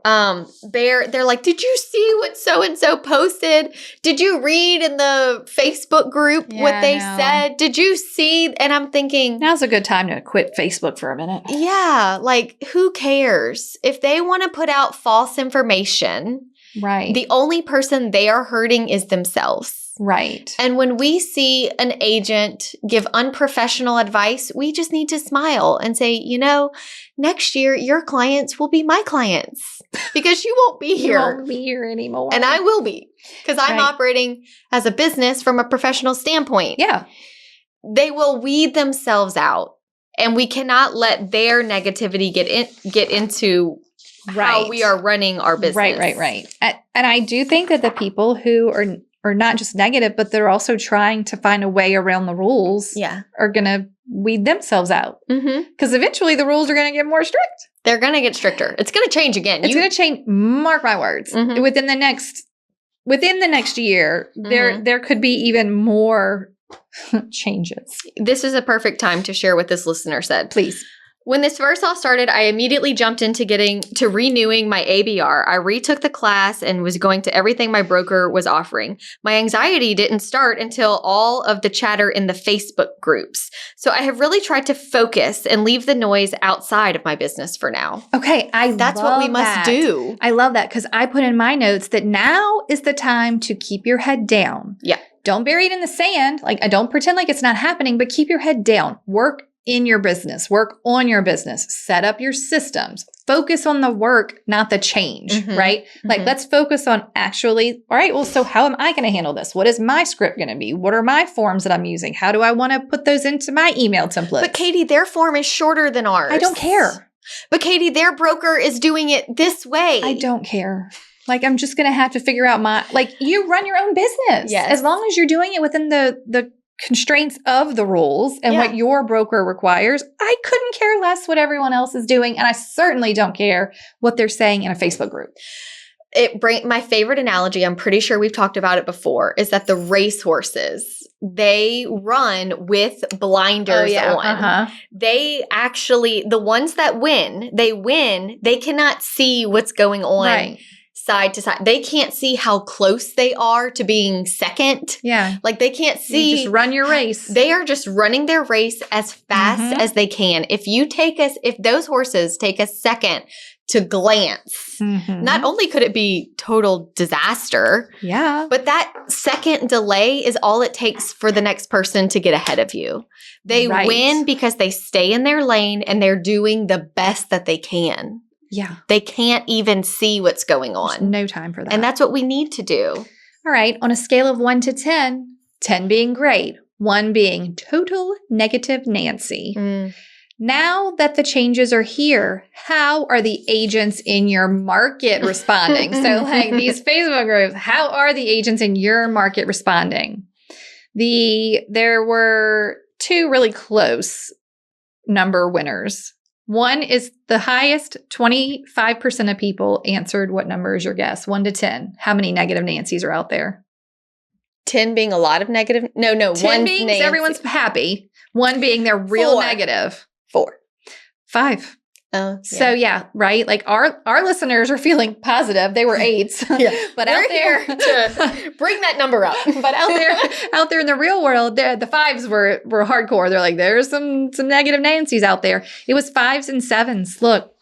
They're like, did you see what so-and-so posted? Did you read in the Facebook group what they said? Did you see? And I'm thinking, now's a good time to quit Facebook for a minute. Yeah. Like, who cares? If they want to put out false information, right? The only person they are hurting is themselves. Right. And when we see an agent give unprofessional advice, we just need to smile and say, next year your clients will be my clients because you won't be here. You won't be here anymore. And I will be because I'm operating as a business from a professional standpoint. Yeah. They will weed themselves out, and we cannot let their negativity get into how we are running our business. Right. And I do think that the people who are not just negative, but they're also trying to find a way around the rules are going to weed themselves out. Because eventually the rules are going to get more strict. They're going to get stricter. It's going to change again. It's going to change, mark my words, within the next within the next year, there could be even more changes. This is a perfect time to share what this listener said. Please. When this first all started, I immediately jumped into renewing my ABR. I retook the class and was going to everything my broker was offering. My anxiety didn't start until all of the chatter in the Facebook groups. So I have really tried to focus and leave the noise outside of my business for now. Okay, That's what we must do. I love that because I put in my notes that now is the time to keep your head down. Yeah. Don't bury it in the sand. Like, I don't pretend like it's not happening, but keep your head down. Work in your business, work on your business, set up your systems, focus on the work, not the change, right? Like, let's focus on actually, all right, well, so how am I going to handle this? What is my script going to be? What are my forms that I'm using? How do I want to put those into my email template? But Katie, their form is shorter than ours. I don't care. But Katie, their broker is doing it this way. I don't care. Like, I'm just going to have to figure out you run your own business. Yes. As long as you're doing it within the constraints of the rules and what your broker requires, I couldn't care less what everyone else is doing. And I certainly don't care what they're saying in a Facebook group. My favorite analogy, I'm pretty sure we've talked about it before, is that the racehorses, they run with blinders on. They actually, the ones that win, they cannot see what's going on side to side. They can't see how close they are to being second. Yeah. Like, they can't see. You just run your race. They are just running their race as fast as they can. If those horses take a second to glance, not only could it be total disaster, but that second delay is all it takes for the next person to get ahead of you. They win because they stay in their lane and they're doing the best that they can. Yeah. They can't even see what's going on. There's no time for that. And that's what we need to do. All right. On a scale of 1 to 10, 10 being great, 1 being total negative Nancy. Now that the changes are here, how are the agents in your market responding? So, like, these Facebook groups, how are the agents in your market responding? There were 2 really close number winners. 1 is the highest. 25% of people answered. What number is your guess? 1 to 10. How many negative Nancys are out there? 10 being a lot of negative. No. 10 being Nancy. Everyone's happy. 1 being they're real 4. negative. 4. 5. So right. Like, our listeners are feeling positive. They were 8s. But we're out there here to bring that number up. But out there in the real world, the 5s were hardcore. They're like, there's some negative Nancys out there. It was 5s and 7s. Look.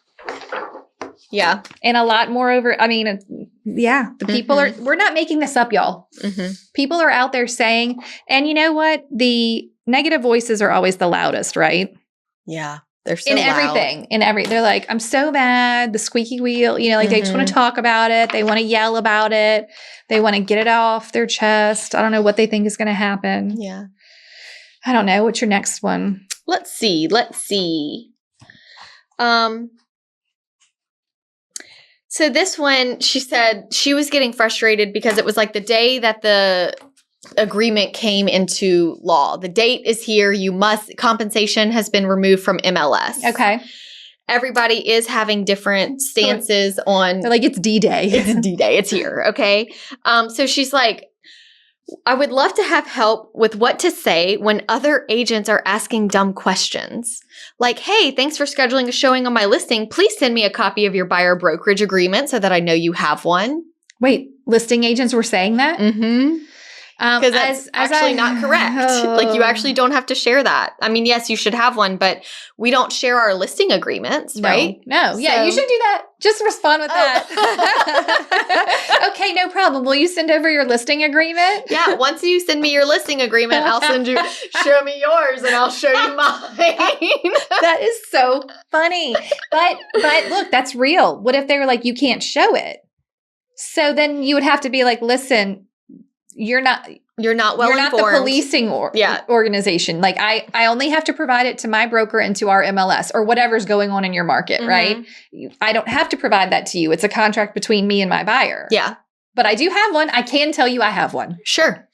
Yeah. And a lot more the people are, we're not making this up, y'all. People are out there saying, and you know what? The negative voices are always the loudest, right? Yeah. They're so in loud. everything. They're like, I'm so mad, the squeaky wheel, they just want to talk about it. They want to yell about it. They want to get it off their chest. I don't know what they think is going to happen. Yeah. I don't know. What's your next one? Let's see. So this one, she said she was getting frustrated because it was like the day that the agreement came into law. The date is here. Compensation has been removed from MLS. Okay. Everybody is having different stances on. They're like, it's D-Day. It's D-Day. It's here. Okay. So she's like, I would love to have help with what to say when other agents are asking dumb questions. Like, hey, thanks for scheduling a showing on my listing. Please send me a copy of your buyer brokerage agreement so that I know you have one. Wait, listing agents were saying that? Because that's actually not correct. Like, you actually don't have to share that. I mean, yes, you should have one, but we don't share our listing agreements, right? No. Yeah, you should do that. Just respond with that. Okay, no problem. Will you send over your listing agreement? Yeah, once you send me your listing agreement, I'll show me yours and I'll show you mine. That is so funny. But look, that's real. What if they were like, you can't show it? So then you would have to be like, listen, you're not well informed. You're not the policing organization. Like, I only have to provide it to my broker and to our MLS or whatever's going on in your market, right? I don't have to provide that to you. It's a contract between me and my buyer. Yeah. But I do have one. I can tell you I have one. Sure.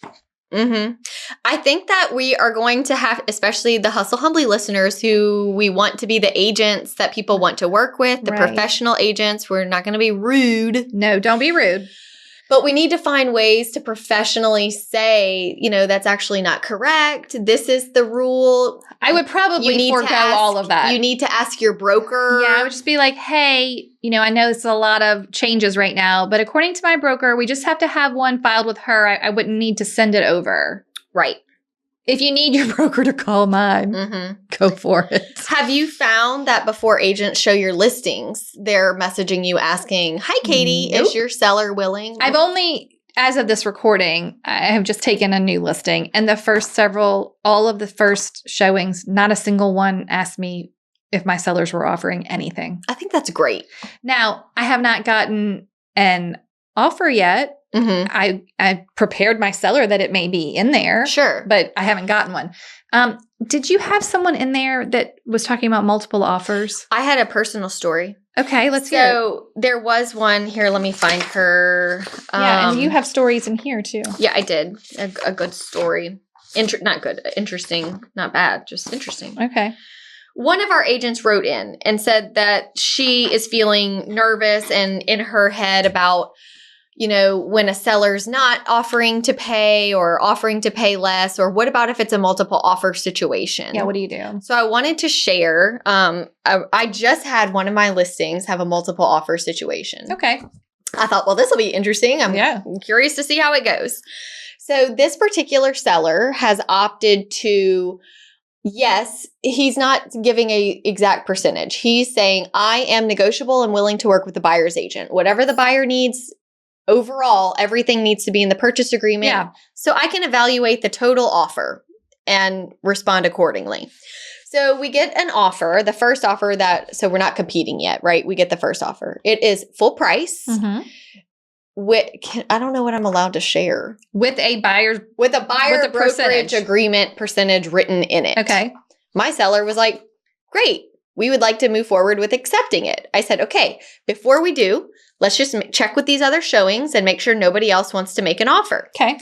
I think that we are going to have, especially the Hustle Humbly listeners who we want to be the agents that people want to work with, the professional agents. We're not going to be rude. No, don't be rude. But we need to find ways to professionally say, that's actually not correct. This is the rule. I would probably forego all of that. You need to ask your broker. Yeah, I would just be like, hey, I know this is a lot of changes right now, but according to my broker, we just have to have one filed with her. I wouldn't need to send it over. Right. If you need your broker to call mine, go for it. Have you found that before agents show your listings, they're messaging you asking, hi, Katie, is your seller willing? I've only, as of this recording, I have just taken a new listing. And all of the first showings, not a single one asked me if my sellers were offering anything. I think that's great. Now, I have not gotten an offer yet. I prepared my seller that it may be in there. Sure. But I haven't gotten one. Did you have someone in there that was talking about multiple offers? I had a personal story. Okay, let's hear it. So there was one here. Let me find her. Yeah, and you have stories in here too. Yeah, I did. A good story. Not good. Interesting. Not bad. Just interesting. Okay. One of our agents wrote in and said that she is feeling nervous and in her head about when a seller's not offering to pay or offering to pay less, or what about if it's a multiple offer situation? Yeah, what do you do? So I wanted to share, I just had one of my listings have a multiple offer situation. Okay. I thought, well, this will be interesting. I'm curious to see how it goes. So this particular seller has opted to, yes, he's not giving a exact percentage. He's saying, I am negotiable and willing to work with the buyer's agent. Whatever the buyer needs, overall, everything needs to be in the purchase agreement. Yeah. So I can evaluate the total offer and respond accordingly. So we get an offer, the first offer so we're not competing yet, right? We get the first offer. It is full price. I don't know what I'm allowed to share. With a buyer brokerage agreement percentage written in it. Okay. My seller was like, great. We would like to move forward with accepting it. I said, okay, before we do, let's just check with these other showings and make sure nobody else wants to make an offer. Okay.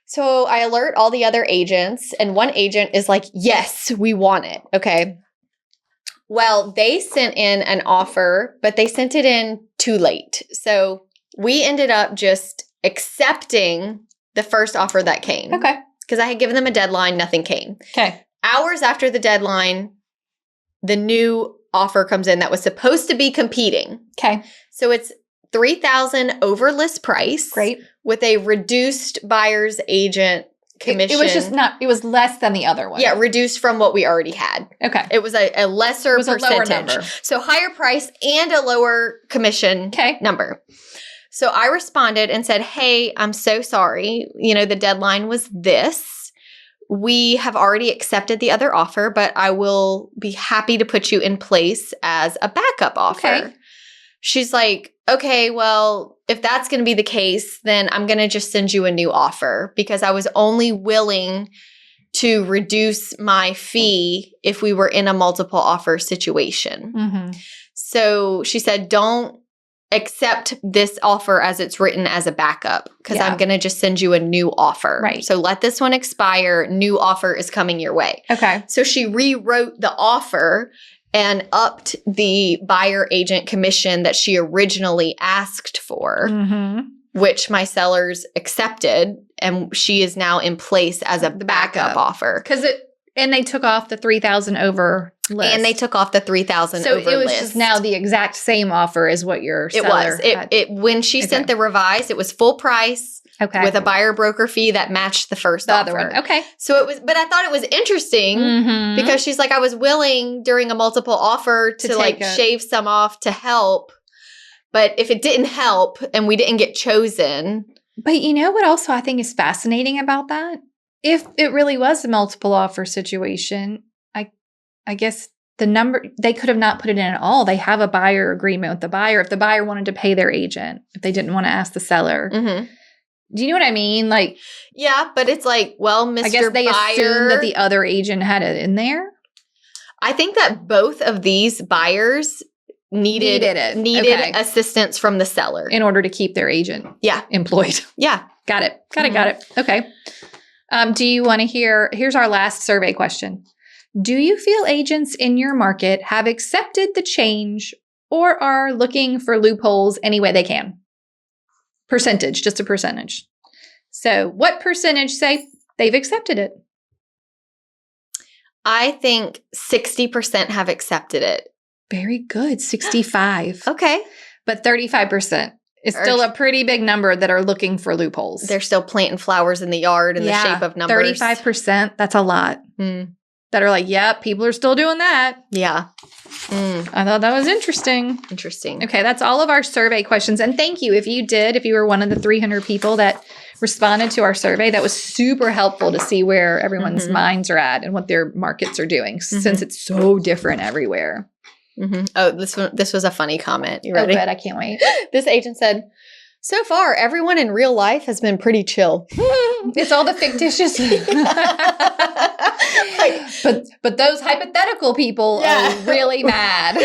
So I alert all the other agents, and one agent is like, yes, we want it. Okay. Well, they sent in an offer, but they sent it in too late. So we ended up just accepting the first offer that came. Okay. Because I had given them a deadline, nothing came. Okay. Hours after the deadline, the new offer comes in that was supposed to be competing. Okay. So it's $3,000 over list price. Great. With a reduced buyer's agent commission. It was less than the other one. Yeah, reduced from what we already had. Okay. It was a lesser percentage. A lower number. So higher price and a lower commission number. So I responded and said, hey, I'm so sorry. The deadline was this. We have already accepted the other offer, but I will be happy to put you in place as a backup offer. Okay. She's like, okay, well, if that's going to be the case, then I'm going to just send you a new offer because I was only willing to reduce my fee if we were in a multiple offer situation. So she said, don't accept this offer as it's written as a backup because I'm going to just send you a new offer. Right. So let this one expire. New offer is coming your way. Okay. So she rewrote the offer and upped the buyer agent commission that she originally asked for, which my sellers accepted. And she is now in place as a backup offer. And they took off the 3,000 over list. And they took off the 3,000 over list. So it was just now the exact same offer as what your seller had. When she sent the revised, it was full price with a buyer broker fee that matched the first offer. Other one. Okay. So it was, but I thought it was interesting because she's like, I was willing during a multiple offer to shave some off to help. But if it didn't help and we didn't get chosen. But you know what also I think is fascinating about that? If it really was a multiple offer situation, I guess the number, they could have not put it in at all. They have a buyer agreement with the buyer. If the buyer wanted to pay their agent, if they didn't want to ask the seller. Do you know what I mean? Like, yeah, but it's like, well, Mr. I guess they assumed that the other agent had it in there. I think that both of these buyers needed assistance from the seller in order to keep their agent employed. Yeah. Got it. Okay. Do you want to here's our last survey question. Do you feel agents in your market have accepted the change or are looking for loopholes any way they can? Percentage, just a percentage. So what percentage say they've accepted it? I think 60% have accepted it. Very good. 65. Okay. But 35% is still a pretty big number that are looking for loopholes. They're still planting flowers in the yard in the shape of numbers. 35%, that's a lot. That are like, yep, people are still doing that. Yeah. I thought that was interesting. Interesting. Okay, that's all of our survey questions. And thank you if you were one of the 300 people that responded to our survey. That was super helpful to see where everyone's minds are at and what their markets are doing since it's so different everywhere. Oh, this was a funny comment. You ready? Oh, good. I can't wait. This agent said, so far, everyone in real life has been pretty chill. It's all the fictitious. but those hypothetical people are really mad.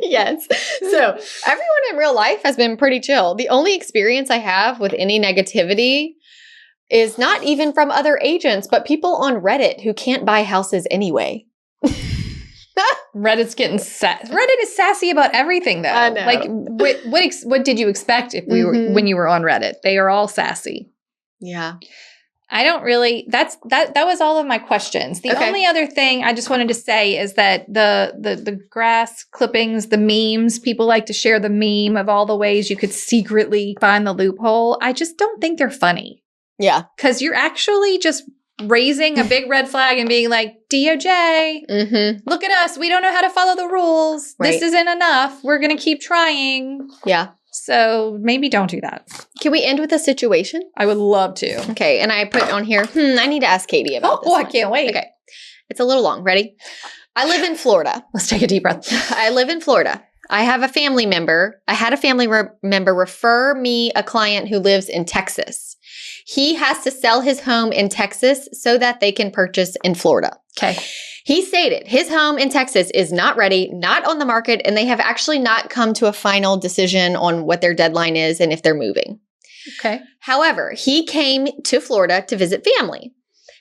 Yes. So everyone in real life has been pretty chill. The only experience I have with any negativity is not even from other agents, but people on Reddit who can't buy houses anyway. Reddit's getting Reddit is sassy about everything, though. I know. Like, what did you expect if when you were on Reddit? They are all sassy. Yeah. I don't really. That was all of my questions. The only other thing I just wanted to say is that the grass clippings, the memes, people like to share the meme of all the ways you could secretly find the loophole. I just don't think they're funny. Yeah, because you're actually just raising a big red flag and being like, DOJ, look at us. We don't know how to follow the rules. Right. This isn't enough. We're going to keep trying. Yeah. So maybe don't do that. Can we end with a situation? I would love to. Okay. And I put on here, I need to ask Katie about this. Oh, I can't wait. Okay. It's a little long. Ready? I live in Florida. Let's take a deep breath. I live in Florida. I had a family member refer me a client who lives in Texas. He has to sell his home in Texas so that they can purchase in Florida. Okay. He stated his home in Texas is not ready, not on the market, and they have actually not come to a final decision on what their deadline is and if they're moving. Okay. However, he came to Florida to visit family.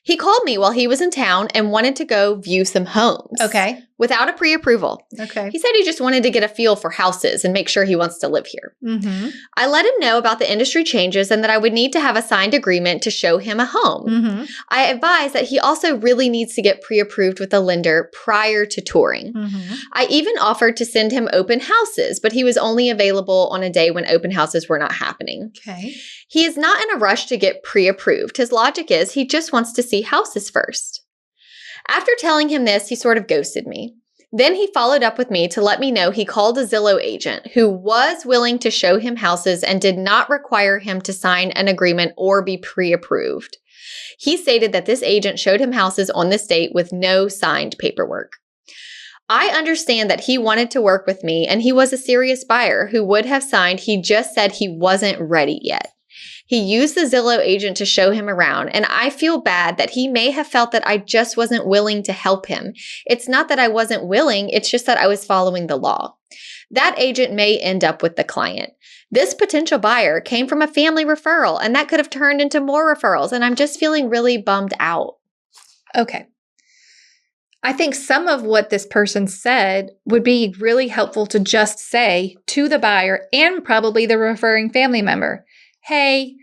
He called me while he was in town and wanted to go view some homes. Okay. Without a pre-approval. Okay. He said he just wanted to get a feel for houses and make sure he wants to live here. Mm-hmm. I let him know about the industry changes and that I would need to have a signed agreement to show him a home. Mm-hmm. I advised that he also really needs to get pre-approved with a lender prior to touring. Mm-hmm. I even offered to send him open houses, but he was only available on a day when open houses were not happening. Okay. He is not in a rush to get pre-approved. His logic is he just wants to see houses first. After telling him this, he sort of ghosted me. Then he followed up with me to let me know he called a Zillow agent who was willing to show him houses and did not require him to sign an agreement or be pre-approved. He stated that this agent showed him houses on this date with no signed paperwork. I understand that he wanted to work with me and he was a serious buyer who would have signed. He just said he wasn't ready yet. He used the Zillow agent to show him around, and I feel bad that he may have felt that I just wasn't willing to help him. It's not that I wasn't willing, it's just that I was following the law. That agent may end up with the client. This potential buyer came from a family referral, and that could have turned into more referrals, and I'm just feeling really bummed out. Okay. I think some of what this person said would be really helpful to just say to the buyer and probably the referring family member, hey,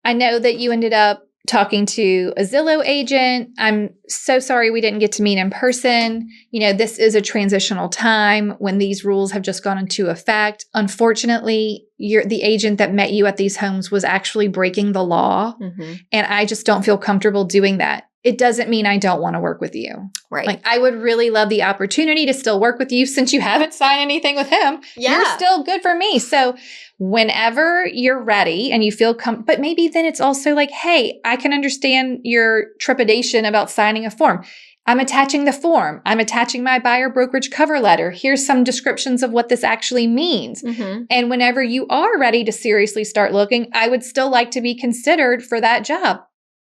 I know that you ended up talking to a Zillow agent. I'm so sorry we didn't get to meet in person. You know, this is a transitional time when these rules have just gone into effect. Unfortunately, the agent that met you at these homes was actually breaking the law. Mm-hmm. And I just don't feel comfortable doing that. It doesn't mean I don't want to work with you. Right. Like, I would really love the opportunity to still work with you since you haven't signed anything with him. Yeah. You're still good for me. So whenever you're ready and you feel but maybe then it's also like, hey, I can understand your trepidation about signing a form. I'm attaching the form. I'm attaching my buyer brokerage cover letter. Here's some descriptions of what this actually means. Mm-hmm. And whenever you are ready to seriously start looking, I would still like to be considered for that job.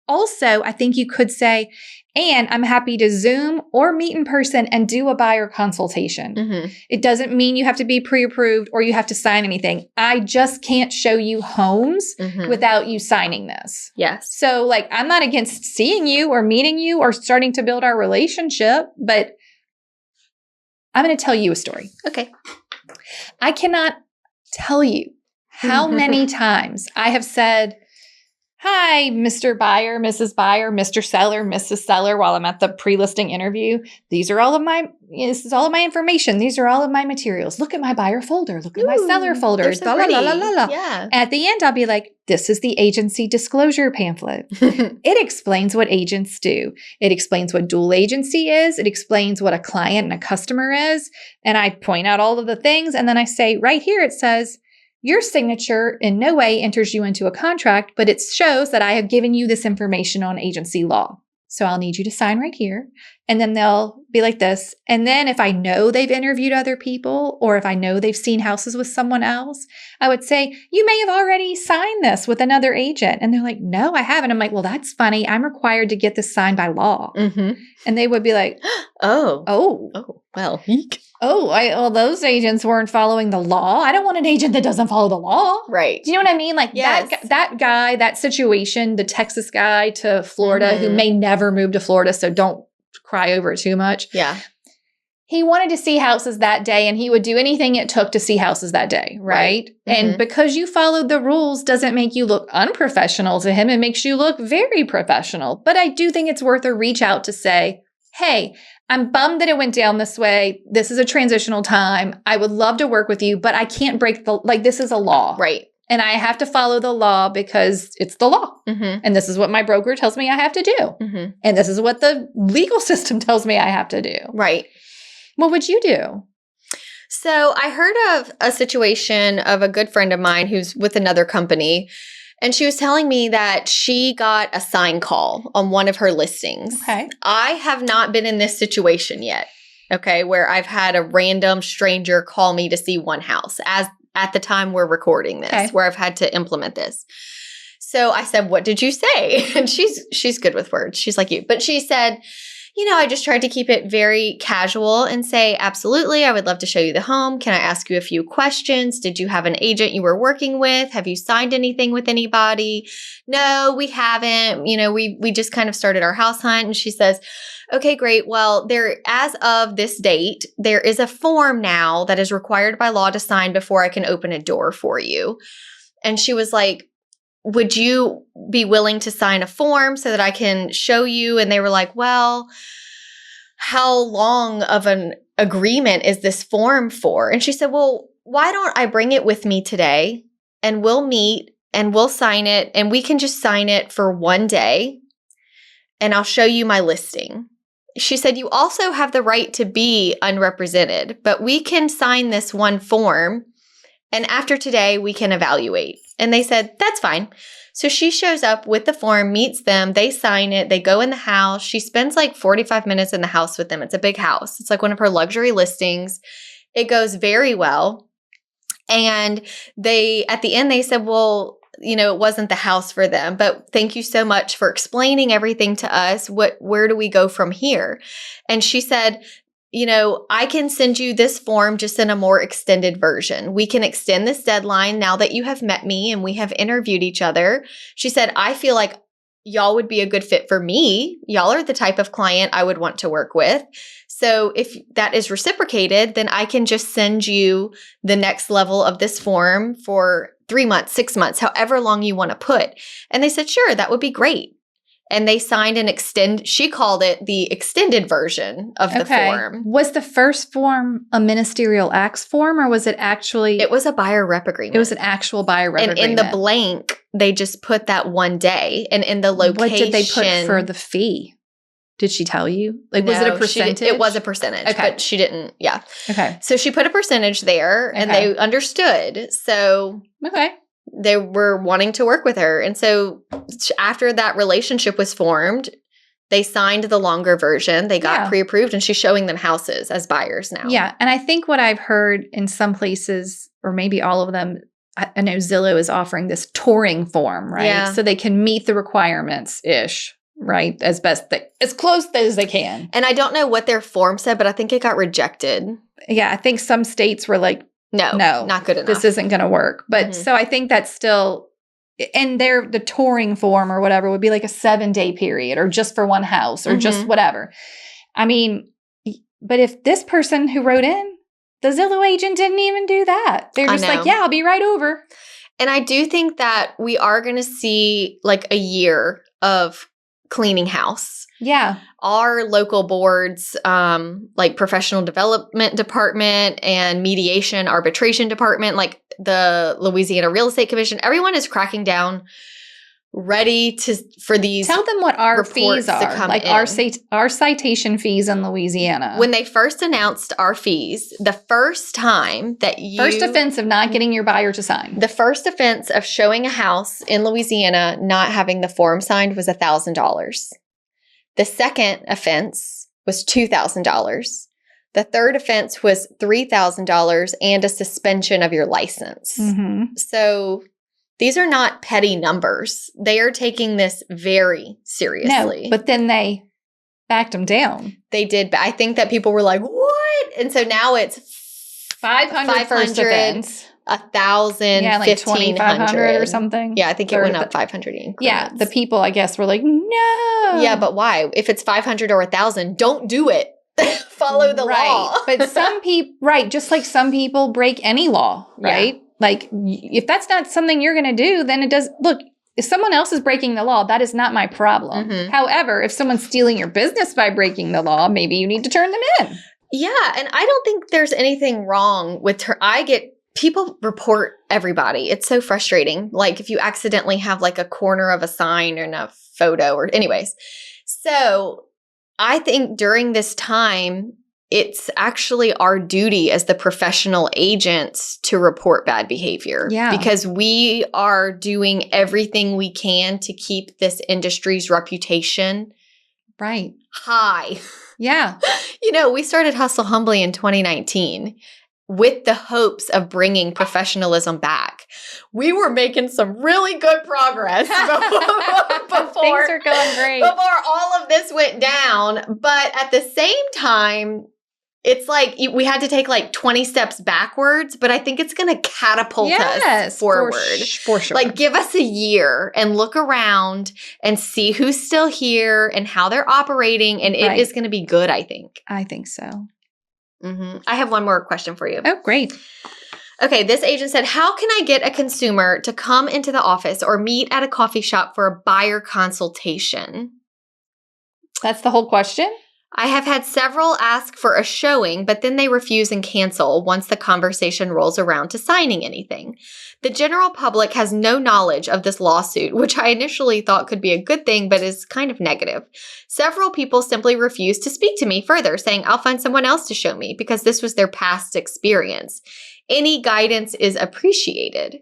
Also, I think you could say, and I'm happy to Zoom or meet in person and do a buyer consultation. Mm-hmm. It doesn't mean you have to be pre-approved or you have to sign anything. I just can't show you homes without you signing this. Yes. So like, I'm not against seeing you or meeting you or starting to build our relationship, but I'm going to tell you a story. Okay. I cannot tell you How many times I have said, hi, Mr. Buyer, Mrs. Buyer, Mr. Seller, Mrs. Seller, while I'm at the pre-listing interview. This is all of my information. These are all of my materials. Look at my buyer folder. Look at my seller folder. They're so La, la, la, la, pretty. la, la. Yeah. At the end, I'll be like, this is the agency disclosure pamphlet. It explains what agents do. It explains what dual agency is. It explains what a client and a customer is. And I point out all of the things. And then I say, right here, it says, your signature in no way enters you into a contract, but it shows that I have given you this information on agency law. So I'll need you to sign right here. And then they'll be like this. And then if I know they've interviewed other people, or if I know they've seen houses with someone else, I would say, you may have already signed this with another agent. And they're like, no, I haven't. I'm like, well, that's funny. I'm required to get this signed by law. Mm-hmm. And they would be like, well. well, those agents weren't following the law. I don't want an agent that doesn't follow the law. Right. Do you know what I mean? Like Yes. that guy, that situation, the Texas guy to Florida who may never move to Florida, so don't cry over it too much. Yeah. He wanted to see houses that day, and he would do anything it took to see houses that day, right? And because you followed the rules doesn't make you look unprofessional to him. It makes you look very professional. But I do think it's worth a reach out to say, hey, I'm bummed that it went down this way. This is a transitional time. I would love to work with you, but I can't break this is a law. Right. And I have to follow the law because it's the law. Mm-hmm. And this is what my broker tells me I have to do. Mm-hmm. And this is what the legal system tells me I have to do. Right. What would you do? So I heard of a situation of a good friend of mine who's with another company. And she was telling me that she got a sign call on one of her listings. Okay. I have not been in this situation yet, okay, where I've had a random stranger call me to see one house as at the time we're recording this, where I've had to implement this. So I said, what did you say? And she's good with words. She's like you. But she said, I just tried to keep it very casual and say, absolutely, I would love to show you the home. Can I ask you a few questions? Did you have an agent you were working with? Have you signed anything with anybody? No, we haven't. We just kind of started our house hunt. And she says, okay, great. Well, as of this date, there is a form now that is required by law to sign before I can open a door for you. And she was like, would you be willing to sign a form so that I can show you? And they were like, well, how long of an agreement is this form for? And she said, well, why don't I bring it with me today and we'll meet and we'll sign it and we can just sign it for one day and I'll show you my listing. She said, you also have the right to be unrepresented, but we can sign this one form and after today we can evaluate. And they said, that's fine. So she shows up with the form, meets them, they sign it, they go in the house. She spends like 45 minutes in the house with them. It's a big house. It's like one of her luxury listings. It goes very well. And at the end, they said, well, it wasn't the house for them, but thank you so much for explaining everything to us. Where do we go from here? And she said, I can send you this form just in a more extended version. We can extend this deadline now that you have met me and we have interviewed each other. She said, I feel like y'all would be a good fit for me. Y'all are the type of client I would want to work with. So if that is reciprocated, then I can just send you the next level of this form for 3 months, 6 months, however long you want to put. And they said, sure, that would be great. And they signed she called it the extended version of the form. Was the first form a ministerial acts form or was it actually? It was a buyer rep agreement. It was an actual buyer rep agreement. And in the blank, they just put that one day. And in the location. What did they put for the fee? Did she tell you? Like, was it a percentage? It was a percentage, but she didn't. Yeah. Okay. So she put a percentage there and they understood. So. Okay. They were wanting to work with her. And so after that relationship was formed, they signed the longer version. They got pre-approved and she's showing them houses as buyers now. Yeah. And I think what I've heard in some places, or maybe all of them, I know Zillow is offering this touring form, right? Yeah. So they can meet the requirements-ish, right? As close as they can. And I don't know what their form said, but I think it got rejected. Yeah. I think some states were like, no, not good enough. This isn't going to work. But so I think that's still, and the touring form or whatever would be like a 7-day period or just for one house or just whatever. I mean, but if this person who wrote in, the Zillow agent didn't even do that. They're just like, yeah, I'll be right over. And I do think that we are going to see like a year of cleaning house. Yeah. Our local boards, like professional development department and mediation arbitration department, like the Louisiana Real Estate Commission, everyone is cracking down, ready for these. Tell them what our reports fees to are, come like in. our citation fees in Louisiana. When they first announced our fees, the first time that First offense of not getting your buyer to sign. the first offense of showing a house in Louisiana not having the form signed was $1,000. The second offense was $2,000. The third offense was $3,000 and a suspension of your license. Mm-hmm. So these are not petty numbers. They are taking this very seriously. No, but then they backed them down. They did. But I think that people were like, what? And so now it's 500 first offense. 1,000, Yeah, like 1,500 or something. Yeah, I think it went up 500 increments. Yeah, the people, I guess, were like, no. Yeah, but why? If it's 500 or 1,000, don't do it. Follow the law. But some people, just like some people break any law, right? Yeah. Like, if that's not something you're going to do, then it does. Look, if someone else is breaking the law, that is not my problem. Mm-hmm. However, if someone's stealing your business by breaking the law, maybe you need to turn them in. Yeah, and I don't think there's anything wrong with her. People report everybody. It's so frustrating. Like if you accidentally have like a corner of a sign in a photo or anyways. So I think during this time, it's actually our duty as the professional agents to report bad behavior. Yeah. Because we are doing everything we can to keep this industry's reputation high. Yeah. We started Hustle Humbly in 2019. With the hopes of bringing professionalism back. We were making some really good progress before things are going great. Before all of this went down. But at the same time, it's like we had to take like 20 steps backwards, but I think it's going to catapult us forward. For sure. Like give us a year and look around and see who's still here and how they're operating. And it is going to be good, I think. I think so. Mm-hmm. I have one more question for you. Oh, great. Okay, this agent said, how can I get a consumer to come into the office or meet at a coffee shop for a buyer consultation? That's the whole question? I have had several ask for a showing, but then they refuse and cancel once the conversation rolls around to signing anything. The general public has no knowledge of this lawsuit, which I initially thought could be a good thing, but is kind of negative. Several people simply refuse to speak to me further, saying I'll find someone else to show me because this was their past experience. Any guidance is appreciated.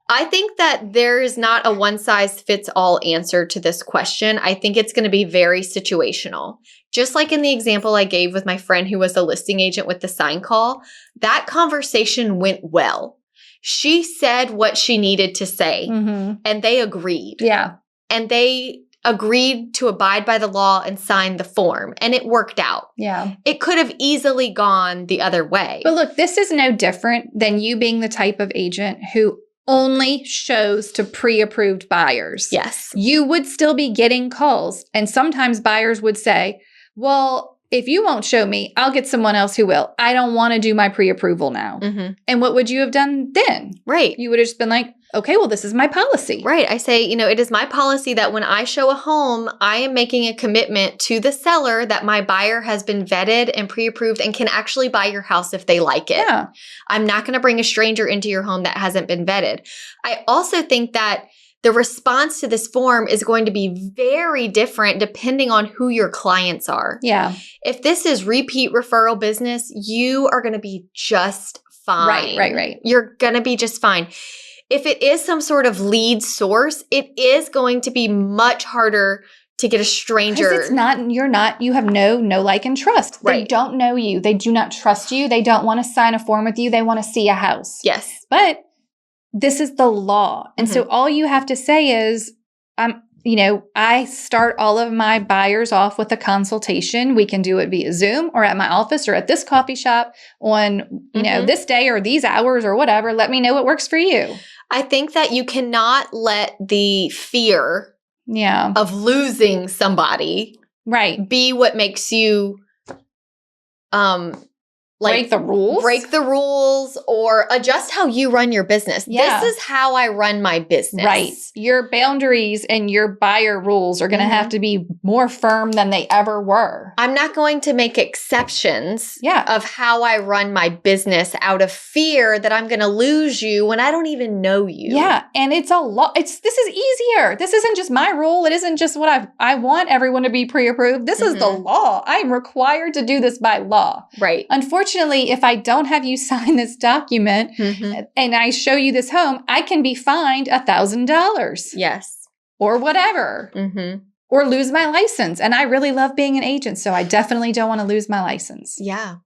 I think that there is not a one-size-fits-all answer to this question. I think it's going to be very situational. Just like in the example I gave with my friend who was a listing agent with the sign call, that conversation went well. She said what she needed to say, and they agreed. Yeah. And they agreed to abide by the law and sign the form, and it worked out. Yeah. It could have easily gone the other way. But look, this is no different than you being the type of agent who only shows to pre-approved buyers. Yes. You would still be getting calls. And sometimes buyers would say, well, if you won't show me, I'll get someone else who will. I don't want to do my pre-approval now. Mm-hmm. And what would you have done then? Right. You would have just been like, okay, well, this is my policy. Right. I say, it is my policy that when I show a home, I am making a commitment to the seller that my buyer has been vetted and pre-approved and can actually buy your house if they like it. Yeah. I'm not going to bring a stranger into your home that hasn't been vetted. I also think that the response to this form is going to be very different depending on who your clients are. Yeah. If this is repeat referral business, you are going to be just fine. Right. You're going to be just fine. If it is some sort of lead source, it is going to be much harder to get a stranger. Because you have no like and trust. Right. They don't know you. They do not trust you. They don't want to sign a form with you. They want to see a house. Yes. But this is the law. And so all you have to say is, I start all of my buyers off with a consultation. We can do it via Zoom or at my office or at this coffee shop on, this day or these hours or whatever. Let me know what works for you. I think that you cannot let the fear of losing somebody be what makes you break the rules? Break the rules or adjust how you run your business. Yeah. This is how I run my business. Right. Your boundaries and your buyer rules are going to have to be more firm than they ever were. I'm not going to make exceptions Yeah. of how I run my business out of fear that I'm going to lose you when I don't even know you. Yeah. And it's a lot. This is easier. This isn't just my rule. It isn't just what I want everyone to be pre-approved. This is the law. I'm required to do this by law. Right. Unfortunately, if I don't have you sign this document and I show you this home, I can be fined $1,000. Yes. Or whatever. Or lose my license. And I really love being an agent, so I definitely don't want to lose my license. Yeah.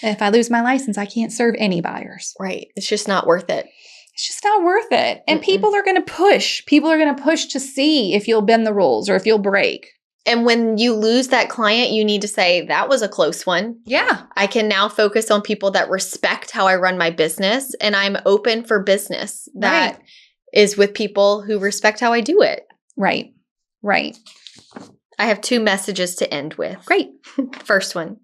And if I lose my license, I can't serve any buyers. Right. It's just not worth it. It's just not worth it. And people are going to push. People are going to push to see if you'll bend the rules or if you'll break. And when you lose that client, you need to say, that was a close one. Yeah. I can now focus on people that respect how I run my business, and I'm open for business that is with people who respect how I do it. Right. Right. I have 2 messages to end with. Great. First one.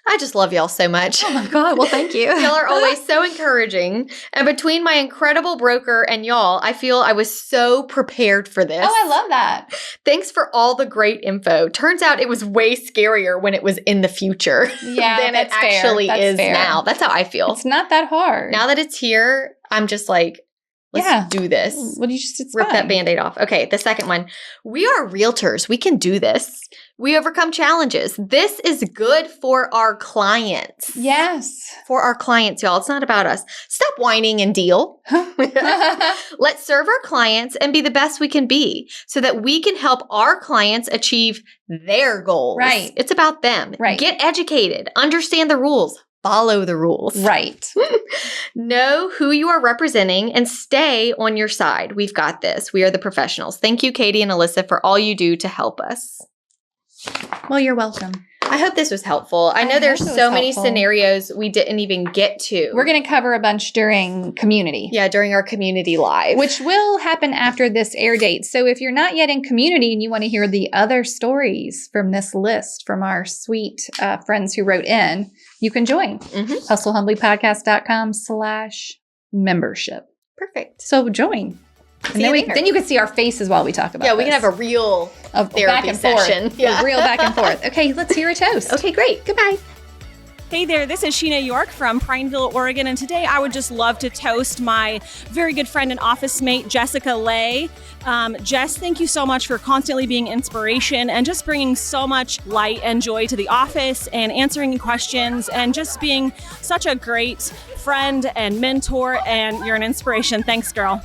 I just love y'all so much. Oh my God. Well, thank you. Y'all are always so encouraging. And between my incredible broker and y'all, I feel I was so prepared for this. Oh, I love that. Thanks for all the great info. Turns out it was way scarier when it was in the future than it actually is now. That's how I feel. It's not that hard. Now that it's here, I'm just like, let's do this. Well, it's Rip fine. that Band-Aid off. Okay, the second one. We are realtors. We can do this. We overcome challenges. This is good for our clients. Yes. For our clients, y'all. It's not about us. Stop whining and deal. Let's serve our clients and be the best we can be so that we can help our clients achieve their goals. Right. It's about them. Right. Get educated. Understand the rules. Follow the rules. Right. Know who you are representing and stay on your side. We've got this. We are the professionals. Thank you, Katie and Alissa, for all you do to help us. Well, you're welcome. I hope this was helpful. I know there's so many scenarios we didn't even get to. We're going to cover a bunch during community. Yeah, during our community live. Which will happen after this air date. So if you're not yet in community and you want to hear the other stories from this list from our sweet friends who wrote in, you can join. hustlehumblypodcast.com/membership. Perfect. So join. And then you can see our faces while we talk about we can have a real therapy session. Yeah. Real back and forth. Okay, let's hear a toast. Okay, great. Goodbye. Hey there, this is Sheena York from Prineville, Oregon, and today I would just love to toast my very good friend and office mate, Jessica Lay. Jess, thank you so much for constantly being inspiration and just bringing so much light and joy to the office and answering questions and just being such a great friend and mentor, and you're an inspiration. Thanks, girl.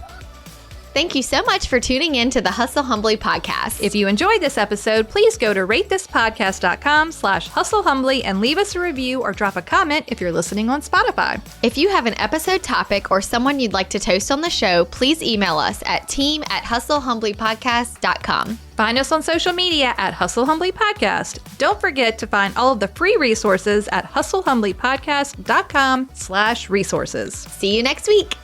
Thank you so much for tuning in to the Hustle Humbly podcast. If you enjoyed this episode, please go to ratethispodcast.com/hustlehumbly and leave us a review or drop a comment if you're listening on Spotify. If you have an episode topic or someone you'd like to toast on the show, please email us at team@hustlehumblypodcast.com. Find us on social media at Hustle Humbly Podcast. Don't forget to find all of the free resources at hustlehumblypodcast.com/resources. See you next week.